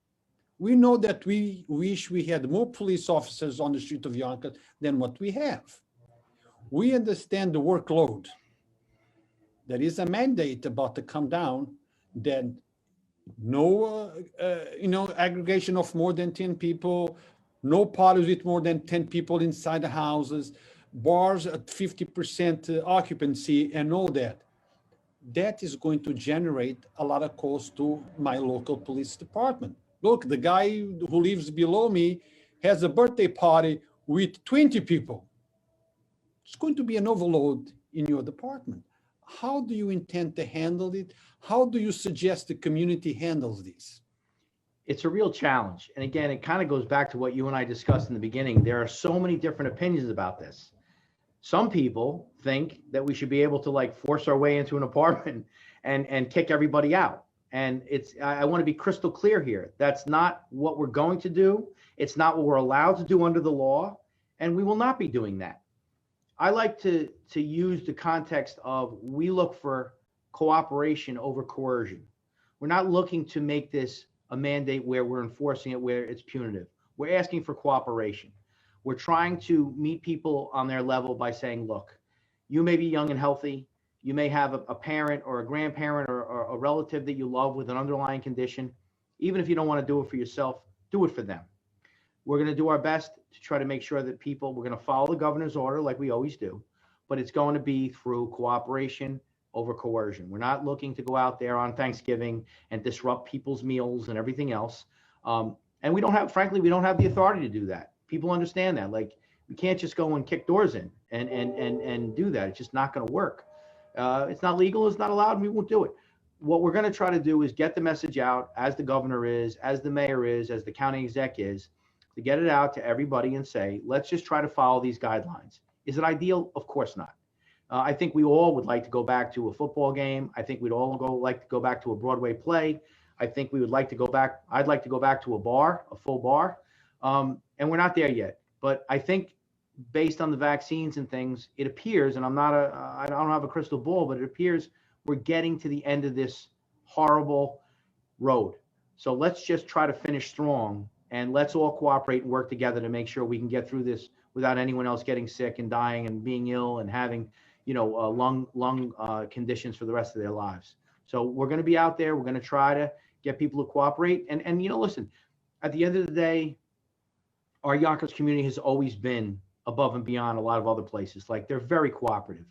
We know that we wish we had more police officers on the street of Yonkers than what we have. We understand the workload. There is a mandate about to come down that no, aggregation of more than 10 people, no parties with more than 10 people inside the houses, bars at 50% occupancy and all that. That is going to generate a lot of costs to my local police department. Look, the guy who lives below me has a birthday party with 20 people. It's going to be an overload in your department. How do you intend to handle it? How do you suggest the community handles this? It's a real challenge. And again, it kind of goes back to what you and I discussed in the beginning. There are so many different opinions about this. Some people think that we should be able to like force our way into an apartment and kick everybody out. And I want to be crystal clear here. That's not what we're going to do. It's not what we're allowed to do under the law. And we will not be doing that. I like to use the context of we look for cooperation over coercion. We're not looking to make this a mandate where we're enforcing it where it's punitive. We're asking for cooperation. We're trying to meet people on their level by saying, look, you may be young and healthy. You may have a parent or a grandparent or a relative that you love with an underlying condition. Even if you don't want to do it for yourself, do it for them. We're going to do our best to try to make sure that we're going to follow the governor's order like we always do, but it's going to be through cooperation over coercion. We're not looking to go out there on Thanksgiving and disrupt people's meals and everything else. And we don't have the authority to do that. People understand that. Like, we can't just go and kick doors in and do that. It's just not going to work. It's not legal. It's not allowed. And we won't do it. What we're going to try to do is get the message out, as the governor is, as the mayor is, as the county exec is, to get it out to everybody and say, let's just try to follow these guidelines. Is it ideal? Of course not. I think we all would like to go back to a football game. I think we'd all like to go back to a Broadway play. I think we would like to go back. I'd like to go back to a bar, a full bar. And we're not there yet. But I think based on the vaccines and things, it appears, and I don't have a crystal ball, but it appears we're getting to the end of this horrible road. So let's just try to finish strong, and let's all cooperate and work together to make sure we can get through this without anyone else getting sick and dying and being ill and having, lung conditions for the rest of their lives. So we're going to be out there. We're going to try to get people to cooperate. And listen, at the end of the day, our Yonkers community has always been above and beyond a lot of other places. Like, they're very cooperative.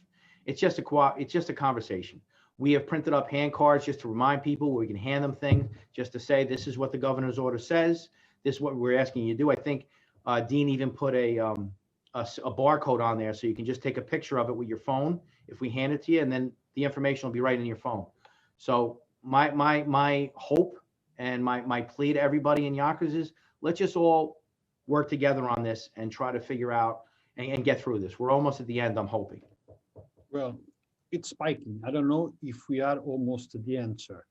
It's just a conversation. We have printed up hand cards just to remind people where we can hand them things just to say, this is what the governor's order says. This is what we're asking you to do. I think Dean even put a barcode on there, so you can just take a picture of it with your phone if we hand it to you, and then the information will be right in your phone. So my hope and my plea to everybody in Yonkers is, let's just all work together on this and try to figure out and get through this. We're almost at the end, I'm hoping. Well, it's spiking. I don't know if we are almost at the end, sir.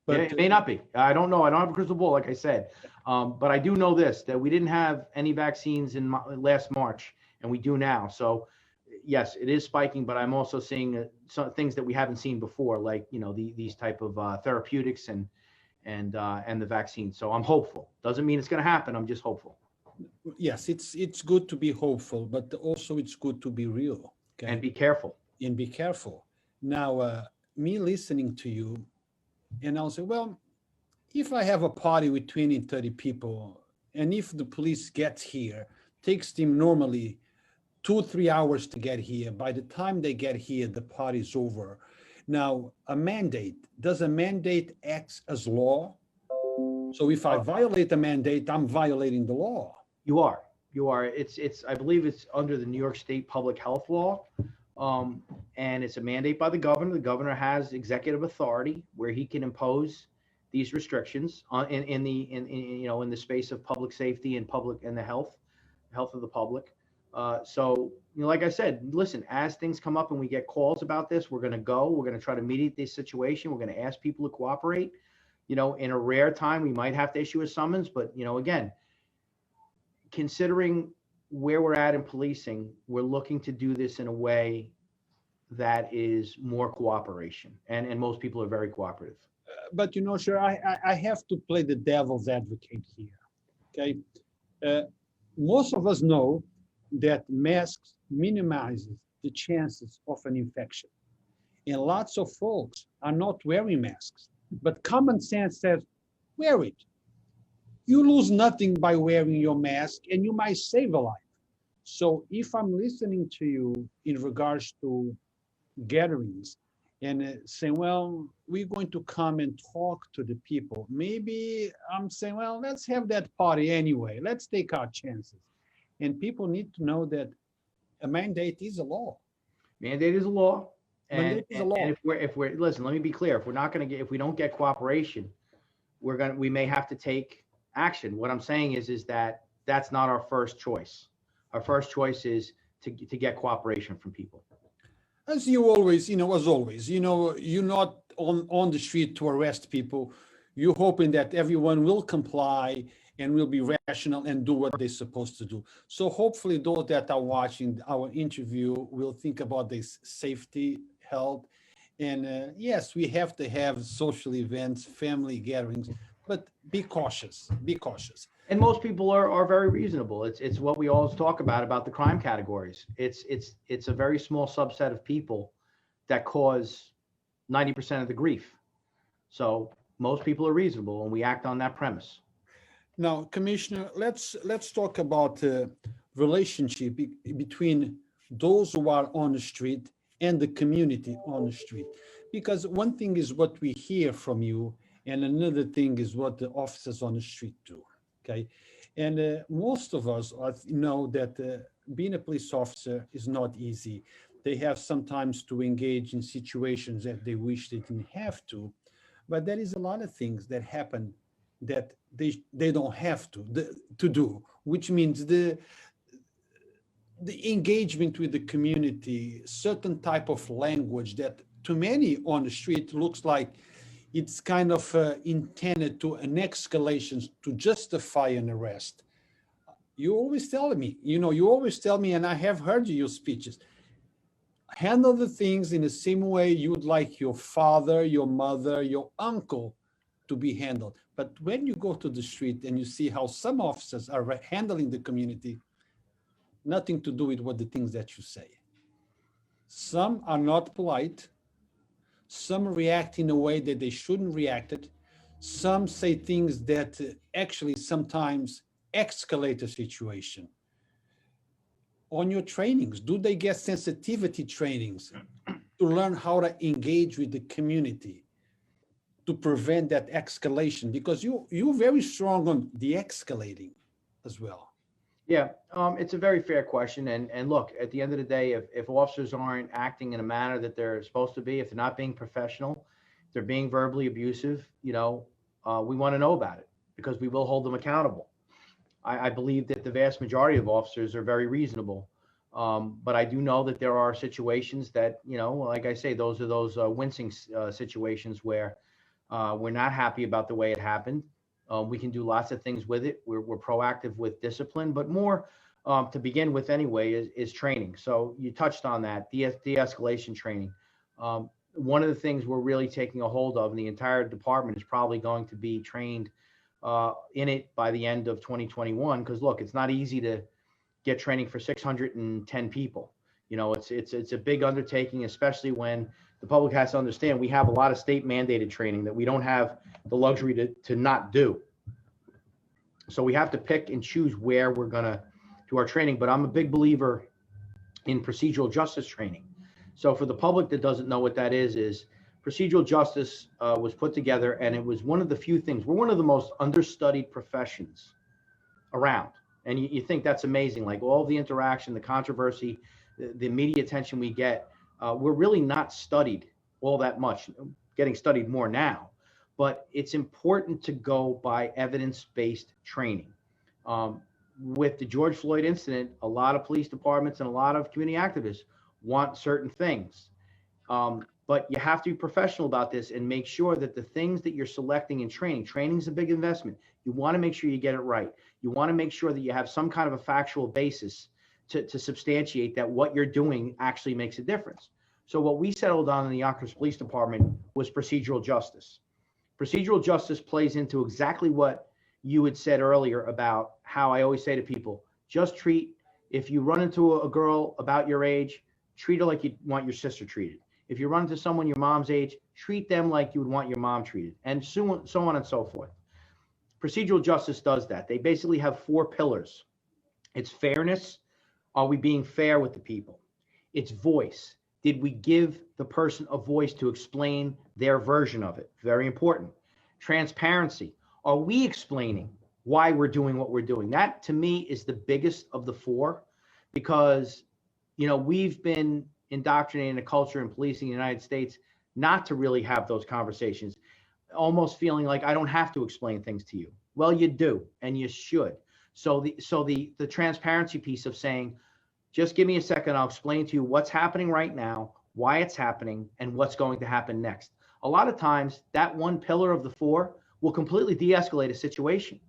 But it may not be. I don't know. I don't have a crystal ball, like I said. But I do know this, that we didn't have any vaccines in last March, and we do now. So yes, it is spiking, but I'm also seeing some things that we haven't seen before, like, these type of therapeutics and and the vaccine. So I'm hopeful. Doesn't mean it's going to happen. I'm just hopeful. Yes, it's good to be hopeful, but also it's good to be real. Okay, And be careful. and be careful. Now, me listening to you, and I'll say, well, if I have a party with 20 and 30 people, and if the police gets here, takes them normally 2 3 hours to get here. By the time they get here, the party's over. Now, a mandate, does a mandate act as law? So if I violate a mandate, I'm violating the law. You are. You are. It's. I believe it's under the New York State public health law, and it's a mandate by the governor. The governor has executive authority where he can impose these restrictions on in in the space of public safety and the health of the public. So like I said, listen, as things come up and we get calls about this, we're going to go. We're going to try to mediate this situation. We're going to ask people to cooperate. In a rare time, we might have to issue a summons, but again, considering where we're at in policing, we're looking to do this in a way that is more cooperation, and most people are very cooperative. But sir, I have to play the devil's advocate here. Okay, most of us know that masks minimizes the chances of an infection, and lots of folks are not wearing masks. But common sense says, wear it. You lose nothing by wearing your mask, and you might save a life. So if I'm listening to you in regards to gatherings and saying, well, we're going to come and talk to the people, maybe I'm saying, well, let's have that party anyway. Let's take our chances. And people need to know that a mandate is a law. Mandate is a law. And and if we're listen, let me be clear. If we don't get cooperation, we may have to take action. What I'm saying is that that's not our first choice. Our first choice is to get cooperation from people. As you always, as always, you're not on the street to arrest people. You're hoping that everyone will comply and will be rational and do what they're supposed to do. So hopefully those that are watching our interview will think about this safety, health, and yes, we have to have social events, family gatherings, but be cautious, be cautious. And most people are very reasonable. It's what we always talk about the crime categories. It's a very small subset of people that cause 90% of the grief. So most people are reasonable, and we act on that premise. Now, Commissioner, let's talk about relationship between those who are on the street and the community on the street. Because one thing is what we hear from you, and another thing is what the officers on the street do. Okay, and most of us know that being a police officer is not easy. They have sometimes to engage in situations that they wish they didn't have to, but there is a lot of things that happen that they don't have to do, which means the engagement with the community, certain type of language that to many on the street looks like it's kind of intended to an escalation to justify an arrest. You always tell me, and I have heard your speeches, handle the things in the same way you'd like your father, your mother, your uncle to be handled. But when you go to the street and you see how some officers are handling the community, nothing to do with what the things that you say. Some are not polite. Some react in a way that they shouldn't react it. Some say things that actually sometimes escalate a situation. On your trainings, do they get sensitivity trainings to learn how to engage with the community to prevent that escalation? Because you're very strong on de-escalating as well. Yeah, it's a very fair question. And look, at the end of the day, if officers aren't acting in a manner that they're supposed to be, if they're not being professional, if they're being verbally abusive, we want to know about it because we will hold them accountable. I believe that the vast majority of officers are very reasonable. But I do know that there are situations that, like I say, those are those wincing situations where we're not happy about the way it happened. We can do lots of things with it. We're proactive with discipline, but more to begin with anyway is training. So you touched on that, de-escalation training. one of the things we're really taking a hold of, and the entire department is probably going to be trained in it by the end of 2021. Because look, it's not easy to get training for 610 people. It's a big undertaking, especially when the public has to understand we have a lot of state mandated training that we don't have the luxury to not do. So we have to pick and choose where we're going to do our training. But I'm a big believer in procedural justice training. So for the public that doesn't know what that is procedural justice was put together, and it was one of the few things. We're one of the most understudied professions around. And you think that's amazing, like all the interaction, the controversy, the media attention we get. We're really not studied all that much, getting studied more now. But it's important to go by evidence-based training. With the George Floyd incident, a lot of police departments and a lot of community activists want certain things. But you have to be professional about this and make sure that the things that you're selecting in training is a big investment. You want to make sure you get it right. You want to make sure that you have some kind of a factual basis to substantiate that what you're doing actually makes a difference. So what we settled on in the Yonkers Police Department was procedural justice. Procedural justice plays into exactly what you had said earlier about how I always say to people, just if you run into a girl about your age, treat her like you want your sister treated. If you run into someone your mom's age, treat them like you would want your mom treated, and so on and so forth. Procedural justice does that. They basically have 4 pillars. It's fairness. Are we being fair with the people? It's voice. Did we give the person a voice to explain their version of it? Very important. Transparency. Are we explaining why we're doing what we're doing? That, to me, is the biggest of the 4, because, we've been indoctrinated in a culture in policing in the United States not to really have those conversations, almost feeling like I don't have to explain things to you. Well, you do, and you should. So the transparency piece of saying, just give me a second, I'll explain to you what's happening right now, why it's happening, and what's going to happen next. A lot of times, that one pillar of the 4 will completely de-escalate a situation.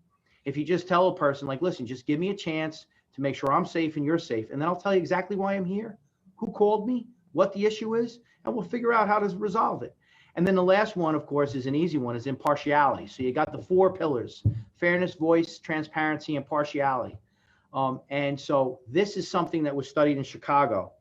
If you just tell a person, like, listen, just give me a chance to make sure I'm safe and you're safe, and then I'll tell you exactly why I'm here, who called me, what the issue is, and we'll figure out how to resolve it. And then the last one, of course, is an easy one, is impartiality. So you got the 4 pillars: fairness, voice, transparency, impartiality. And so this is something that was studied in Chicago.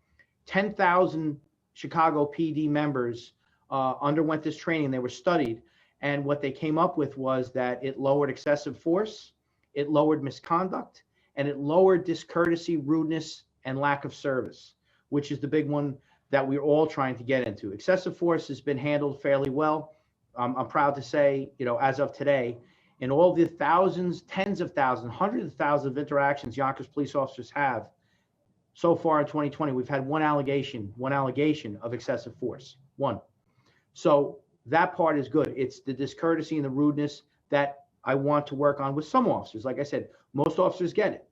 10,000 Chicago PD members underwent this training. They were studied. And what they came up with was that it lowered excessive force, it lowered misconduct, and it lowered discourtesy, rudeness, and lack of service, which is the big one that we're all trying to get into. Excessive force has been handled fairly well. I'm proud to say, as of today, in all the thousands, tens of thousands, hundreds of thousands of interactions Yonkers police officers have so far in 2020, we've had one allegation of excessive force, one. So that part is good. It's the discourtesy and the rudeness that I want to work on with some officers. Like I said, most officers get it,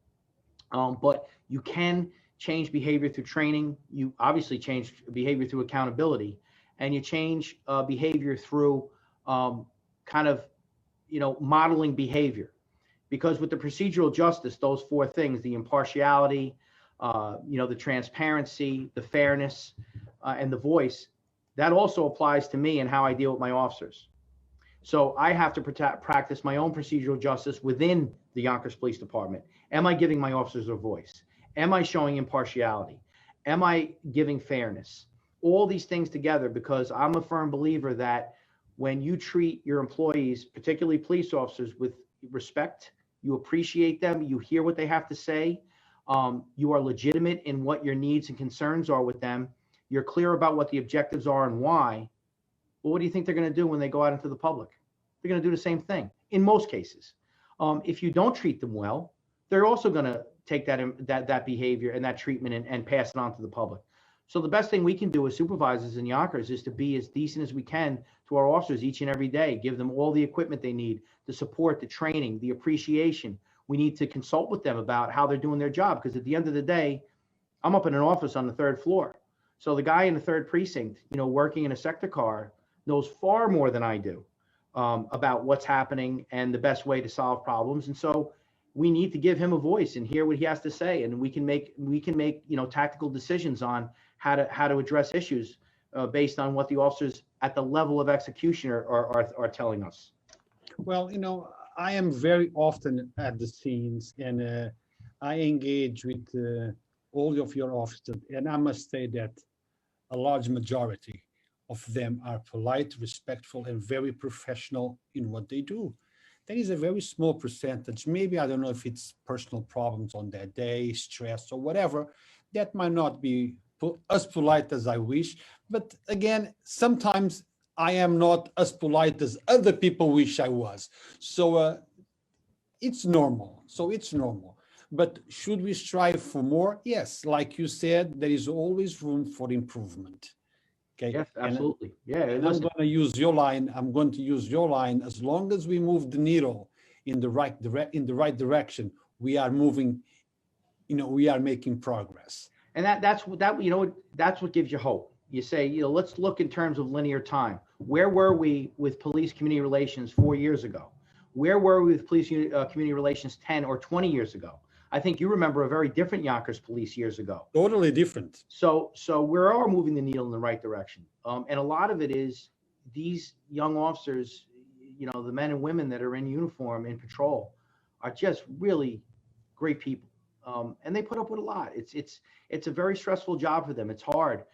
but you can change behavior through training. You obviously change behavior through accountability, and you change behavior through modeling behavior. Because with the procedural justice, those 4 things, the impartiality, the transparency, the fairness, and the voice, that also applies to me and how I deal with my officers. So I have to practice my own procedural justice within the Yonkers Police Department. Am I giving my officers a voice? Am I showing impartiality? Am I giving fairness? All these things together, because I'm a firm believer that when you treat your employees, particularly police officers, with respect, you appreciate them, you hear what they have to say, you are legitimate in what your needs and concerns are with them, you're clear about what the objectives are and why, well, what do you think they're going to do when they go out into the public? They're going to do the same thing in most cases. If you don't treat them well, they're also going to take that behavior and that treatment and pass it on to the public. So the best thing we can do as supervisors in Yonkers is to be as decent as we can to our officers each and every day, give them all the equipment they need, the support, the training, the appreciation. We need to consult with them about how they're doing their job, because at the end of the day, I'm up in an office on the 3rd floor. So the guy in the 3rd precinct, working in a sector car, knows far more than I do about what's happening and the best way to solve problems. And so we need to give him a voice and hear what he has to say, and we can make tactical decisions on how to address issues based on what the officers at the level of execution are telling us? Well, I am very often at the scenes, and I engage with all of your officers, and I must say that a large majority of them are polite, respectful, and very professional in what they do. There is a very small percentage, maybe I don't know if it's personal problems on that day, stress or whatever, that might not be as polite as I wish. But again, sometimes I am not as polite as other people wish I was. So it's normal. So it's normal. But should we strive for more? Yes, like you said, there is always room for improvement. Okay. Yes, absolutely. Yeah, And I'm listen, going to use your line. I'm going to use your line. As long as we move the needle in the right direction, we are moving. We are making progress. and that's what gives you hope. You say, let's look in terms of linear time. Where were we with police community relations 4 years ago? Where were we with police community relations 10 or 20 years ago? I think you remember a very different Yonkers police years ago. Totally different. So we are moving the needle in the right direction. And a lot of it is these young officers, the men and women that are in uniform in patrol are just really great people. And they put up with a lot. It's a very stressful job for them. It's hard.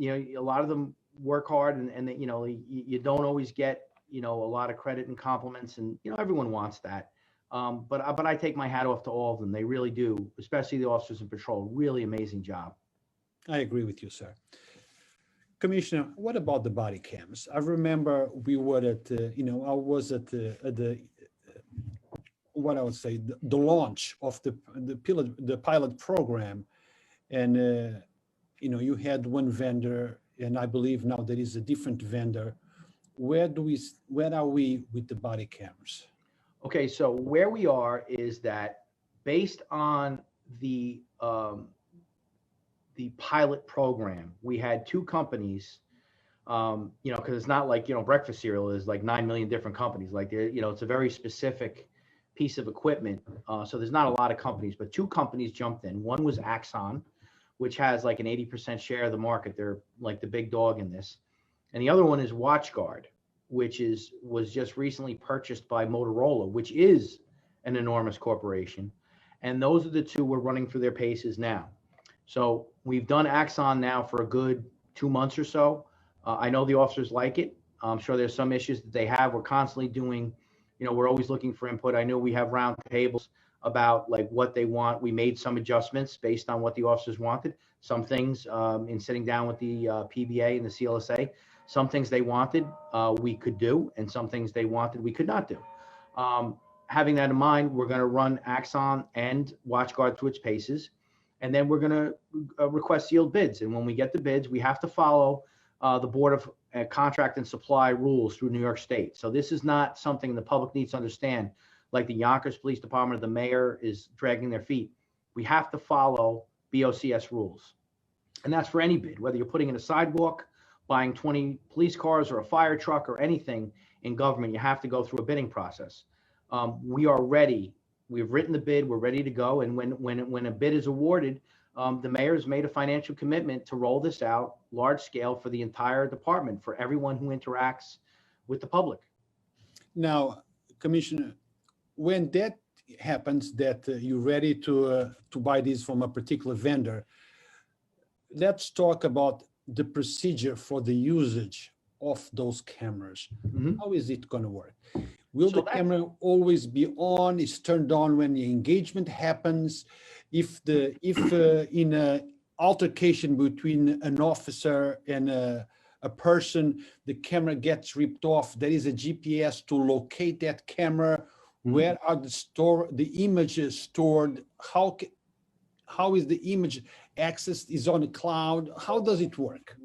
A lot of them work hard, and they, you don't always get, a lot of credit and compliments, and everyone wants that. But I take my hat off to all of them. They really do, especially the officers in patrol. Really amazing job. I agree with you, sir. Commissioner, what about the body cams? I remember we were at, I was at the what I would say, the launch of the pilot program, and you had one vendor, and I believe now there is a different vendor. Where are we with the body cameras? Okay, so where we are is that based on the pilot program, we had two companies, because it's not like, breakfast cereal is like 9 million different companies. Like, it's a very specific piece of equipment. So there's not a lot of companies, but two companies jumped in. One was Axon, which has like an 80% share of the market. They're like the big dog in this. And the other one is WatchGuard, which was just recently purchased by Motorola, which is an enormous corporation. And those are the two we're running through their paces now. So we've done Axon now for a good 2 months or so. I know the officers like it. I'm sure there's some issues that they have. We're constantly doing, we're always looking for input. I know we have round tables about like what they want. We made some adjustments based on what the officers wanted. Some things in sitting down with the PBA and the CLSA, some things they wanted we could do, and some things they wanted we could not do. Having that in mind, we're going to run Axon and WatchGuard through its paces, and then we're going to request sealed bids. And when we get the bids, we have to follow the Board of Contract and Supply rules through New York State. So this is not something the public needs to understand, like the Yonkers Police Department or the mayor is dragging their feet. We have to follow BOCS rules. And that's for any bid, whether you're putting in a sidewalk, buying 20 police cars or a fire truck or anything in government, you have to go through a bidding process. We are ready. We've written the bid. We're ready to go. And when a bid is awarded, the mayor has made a financial commitment to roll this out large scale for the entire department, for everyone who interacts with the public. Now, Commissioner, when that happens, that you're ready to buy these from a particular vendor, let's talk about the procedure for the usage of those cameras. Mm-hmm. How is it going to work? Will the camera always be on? It's turned on when the engagement happens. If in an altercation between an officer and a person, the camera gets ripped off, there is a GPS to locate that camera. Mm-hmm. Where are the images stored? How is the image accessed? Is on the cloud? How does it work?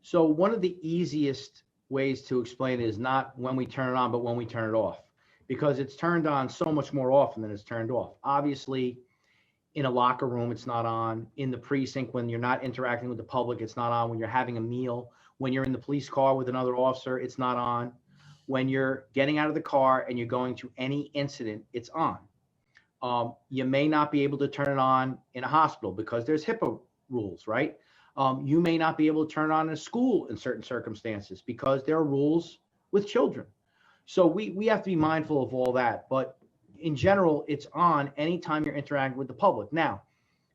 So one of the easiest ways to explain it is not when we turn it on, but when we turn it off, because it's turned on so much more often than it's turned off. Obviously, in a locker room, it's not on. In the precinct, when you're not interacting with the public, it's not on. When you're having a meal, when you're in the police car with another officer, it's not on. When you're getting out of the car and you're going to any incident, it's on. You may not be able to turn it on in a hospital because there's HIPAA rules, right? You may not be able to turn on a school in certain circumstances because there are rules with children. So we have to be mindful of all that. But in general, it's on anytime you're interacting with the public. Now,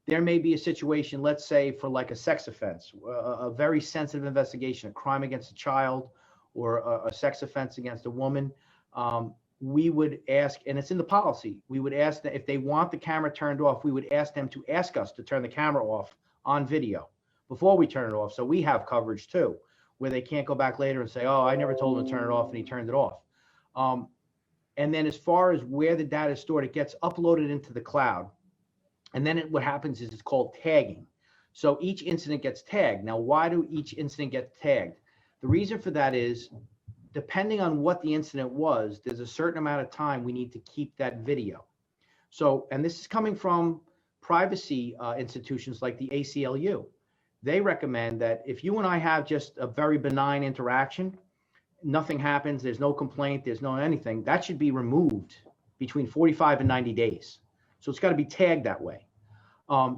there may be a situation, let's say for like a sex offense, a very sensitive investigation, a crime against a child or a sex offense against a woman. We would ask, and it's in the policy, we would ask that if they want the camera turned off, we would ask them to ask us to turn the camera off on video before we turn it off. So we have coverage too, where they can't go back later and say, oh, I never told him to turn it off and he turned it off. And then as far as where the data is stored, it gets uploaded into the cloud. And then what happens is it's called tagging. So each incident gets tagged. Now, why do each incident get tagged? The reason for that is, depending on what the incident was, there's a certain amount of time we need to keep that video. So, and this is coming from privacy institutions like the ACLU. They recommend that if you and I have just a very benign interaction, nothing happens, there's no complaint, there's no anything, that should be removed between 45 and 90 days. So it's got to be tagged that way.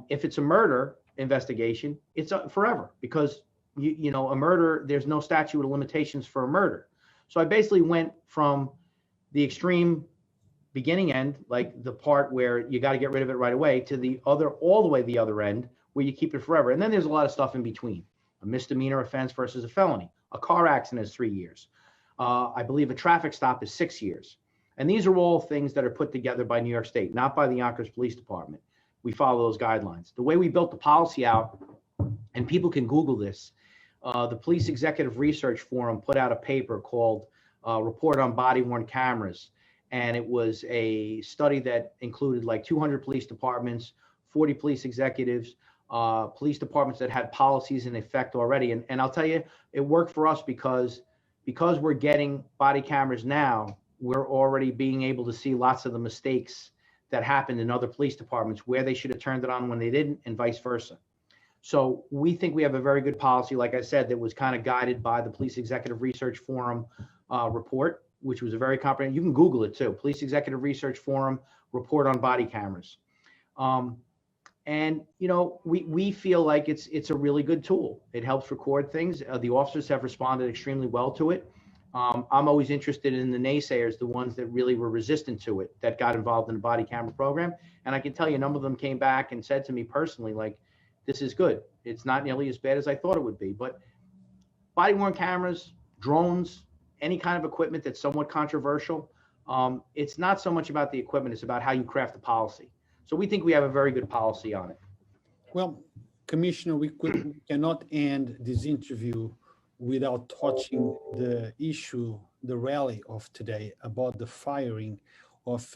If it's a murder investigation, it's forever, because you know, a murder, there's no statute of limitations for a murder. So I basically went from the extreme beginning end, like the part where you got to get rid of it right away, to the other, all the way the other end, where you keep it forever. And then there's a lot of stuff in between. A misdemeanor offense versus a felony. A car accident is 3 years. I believe a traffic stop is 6 years. And these are all things that are put together by New York State, not by the Yonkers Police Department. We follow those guidelines. The way we built the policy out, and people can Google this, the Police Executive Research Forum put out a paper called Report on Body-Worn Cameras. And it was a study that included like 200 police departments, 40 police executives, police departments that had policies in effect already. And I'll tell you, it worked for us because we're getting body cameras now, we're already being able to see lots of the mistakes that happened in other police departments where they should have turned it on when they didn't, and vice versa. So we think we have a very good policy, like I said, that was kind of guided by the Police Executive Research Forum report, which was a very comprehensive. You can Google it too, Police Executive Research Forum report on body cameras. And you know, we feel like it's a really good tool. It helps record things. The officers have responded extremely well to it. I'm always interested in the naysayers, the ones that really were resistant to it, that got involved in the body camera program. And I can tell you, a number of them came back and said to me personally, like, this is good. It's not nearly as bad as I thought it would be. But body-worn cameras, drones, any kind of equipment that's somewhat controversial, it's not so much about the equipment, it's about how you craft the policy. So we think we have a very good policy on it. Well, Commissioner, we cannot end this interview without touching the issue, the rally of today about the firing of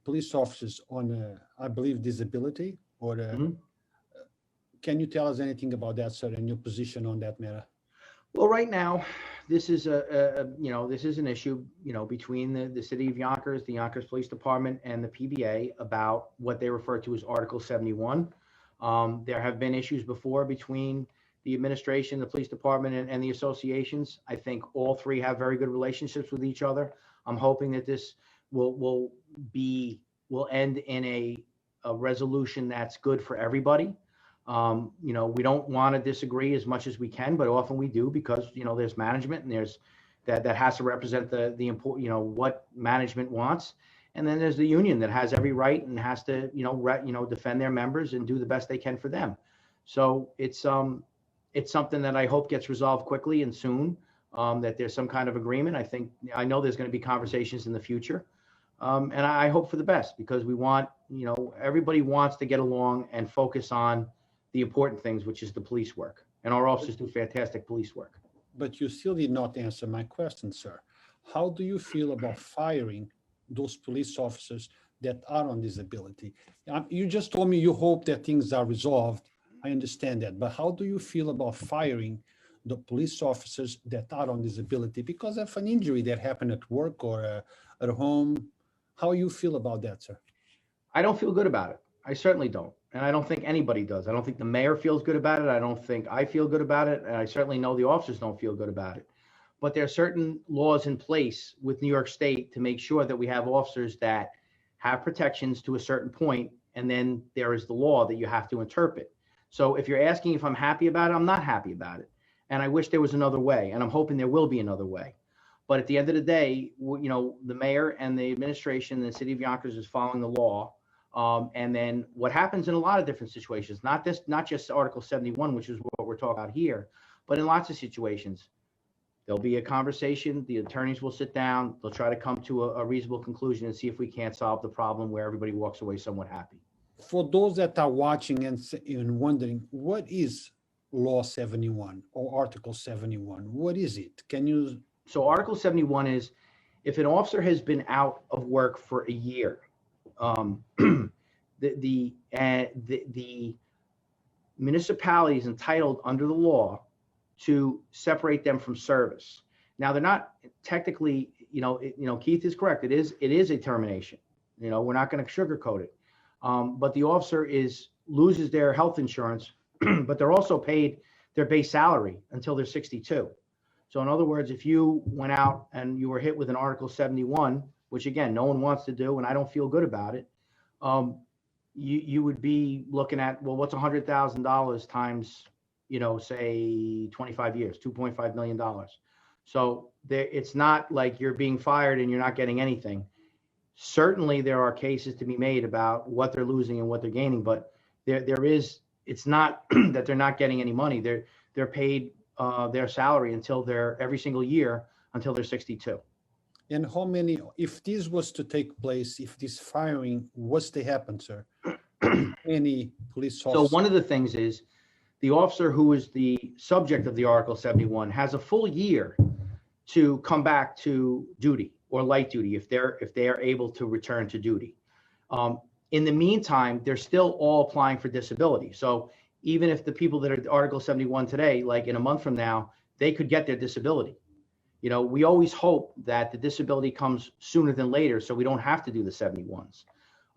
police officers on, I believe, disability or Can you tell us anything about that, sir, and your position on that matter? Well, right now, this is this is an issue, between the city of Yonkers, the Yonkers Police Department, and the PBA about what they refer to as Article 71. There have been issues before between the administration, the police department, and the associations. I think all three have very good relationships with each other. I'm hoping that this will end in a resolution that's good for everybody. We don't want to disagree as much as we can, but often we do, because there's management, and there's that has to represent the important, what management wants, and then there's the union that has every right and has to defend their members and do the best they can for them. So it's something that I hope gets resolved quickly and soon, that there's some kind of agreement. I know there's going to be conversations in the future, and I hope for the best, because we want, everybody wants to get along and focus on the important things, which is the police work, and our officers do fantastic police work. But you still did not answer my question, sir. How do you feel about firing those police officers that are on disability? You just told me you hope that things are resolved. I understand that, but how do you feel about firing the police officers that are on disability because of an injury that happened at work or at home? How you feel about that, sir? I don't feel good about it. I certainly don't. And I don't think anybody does. I don't think the mayor feels good about it. I don't think I feel good about it. And I certainly know the officers don't feel good about it. But there are certain laws in place with New York State to make sure that we have officers that have protections to a certain point, and then there is the law that you have to interpret. So if you're asking if I'm happy about it, I'm not happy about it. And I wish there was another way, and I'm hoping there will be another way. But at the end of the day, the mayor and the administration in the city of Yonkers is following the law. And then what happens in a lot of different situations, not just Article 71, which is what we're talking about here, but in lots of situations, there'll be a conversation. The attorneys will sit down. They'll try to come to a reasonable conclusion and see if we can't solve the problem where everybody walks away somewhat happy. For those that are watching and wondering, what is Law 71 or Article 71? What is it? Can you? So Article 71 is if an officer has been out of work for a year, the municipality is entitled under the law to separate them from service. Now they're not technically, Keith is correct. It is a termination. We're not going to sugarcoat it. But the officer loses their health insurance, but they're also paid their base salary until they're 62. So in other words, if you went out and you were hit with an Article 71, which again, no one wants to do, and I don't feel good about it, you would be looking at, well, what's $100,000 times, say 25 years, $2.5 million. So it's not like you're being fired and you're not getting anything. Certainly there are cases to be made about what they're losing and what they're gaining, but it's not that they're not getting any money. They're paid their salary every single year until they're 62. And how many, if this was to take place, if this firing was to happen, sir, any police officer? So one of the things is the officer who is the subject of the Article 71 has a full year to come back to duty or light duty if they are able to return to duty. In the meantime, they're still all applying for disability. So even if the people that are Article 71 today, like in a month from now, they could get their disability. We always hope that the disability comes sooner than later, so we don't have to do the 71s.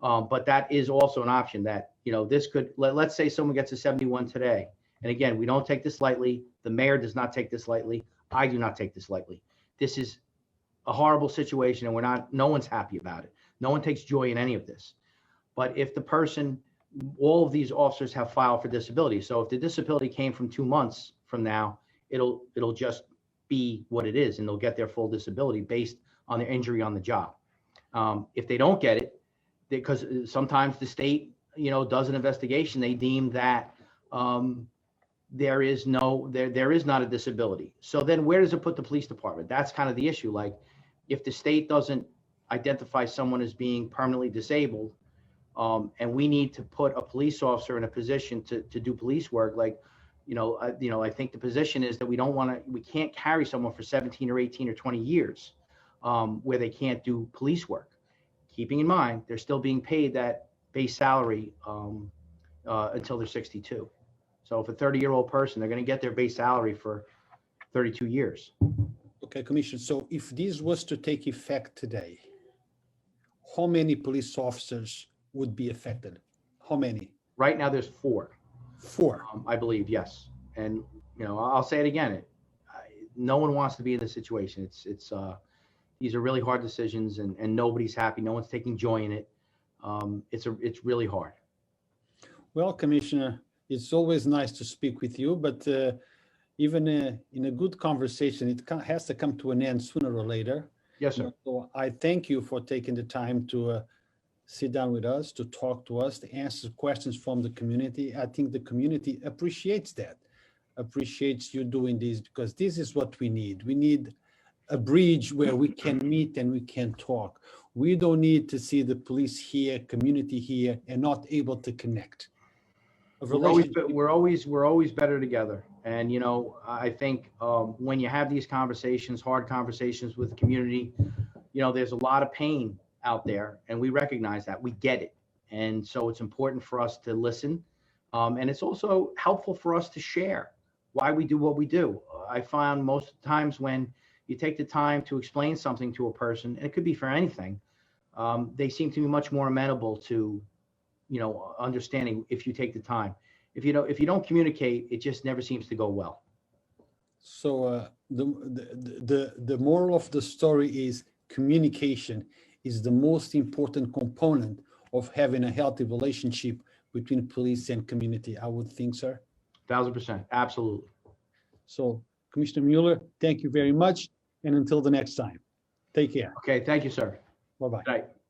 But that is also an option that, this could, let's say someone gets a 71 today. And again, we don't take this lightly. The mayor does not take this lightly. I do not take this lightly. This is a horrible situation and no one's happy about it. No one takes joy in any of this. But if all of these officers have filed for disability. So if the disability came from 2 months from now, it'll just be what it is, and they'll get their full disability based on their injury on the job. If they don't get it, because sometimes the state, does an investigation, they deem that there is not a disability. So then where does it put the police department? That's kind of the issue. Like if the state doesn't identify someone as being permanently disabled, and we need to put a police officer in a position to do police work, I think the position is that we can't carry someone for 17 or 18 or 20 years where they can't do police work. Keeping in mind, they're still being paid that base salary until they're 62. So if a 30-year-old person, they're going to get their base salary for 32 years. Okay, Commissioner. So if this was to take effect today, how many police officers would be affected? How many? Right now, there's 4. 4. I believe, yes. And, I'll say it again. No one wants to be in this situation. These are really hard decisions and nobody's happy. No one's taking joy in it. It's really hard. Well, Commissioner, it's always nice to speak with you, but even in a good conversation, it has to come to an end sooner or later. Yes, sir. So I thank you for taking the time to sit down with us, to talk to us, to answer questions from the community. I think the community appreciates that, appreciates you doing this, because this is what we need. We need a bridge where we can meet and we can talk. We don't need to see the police here, community here, and not able to connect. We're always better together. And, I think when you have these conversations, hard conversations with the community, there's a lot of pain out there, and we recognize that. We get it. And so it's important for us to listen. And it's also helpful for us to share why we do what we do. I found most times when you take the time to explain something to a person, and it could be for anything, they seem to be much more amenable to, understanding if you take the time. If you don't communicate, it just never seems to go well. So the moral of the story is communication is the most important component of having a healthy relationship between police and community. I would think, sir. 1000%. Absolutely. So, Commissioner Mueller, thank you very much. And until the next time, take care. Okay. Thank you, sir. Bye-bye. Good night.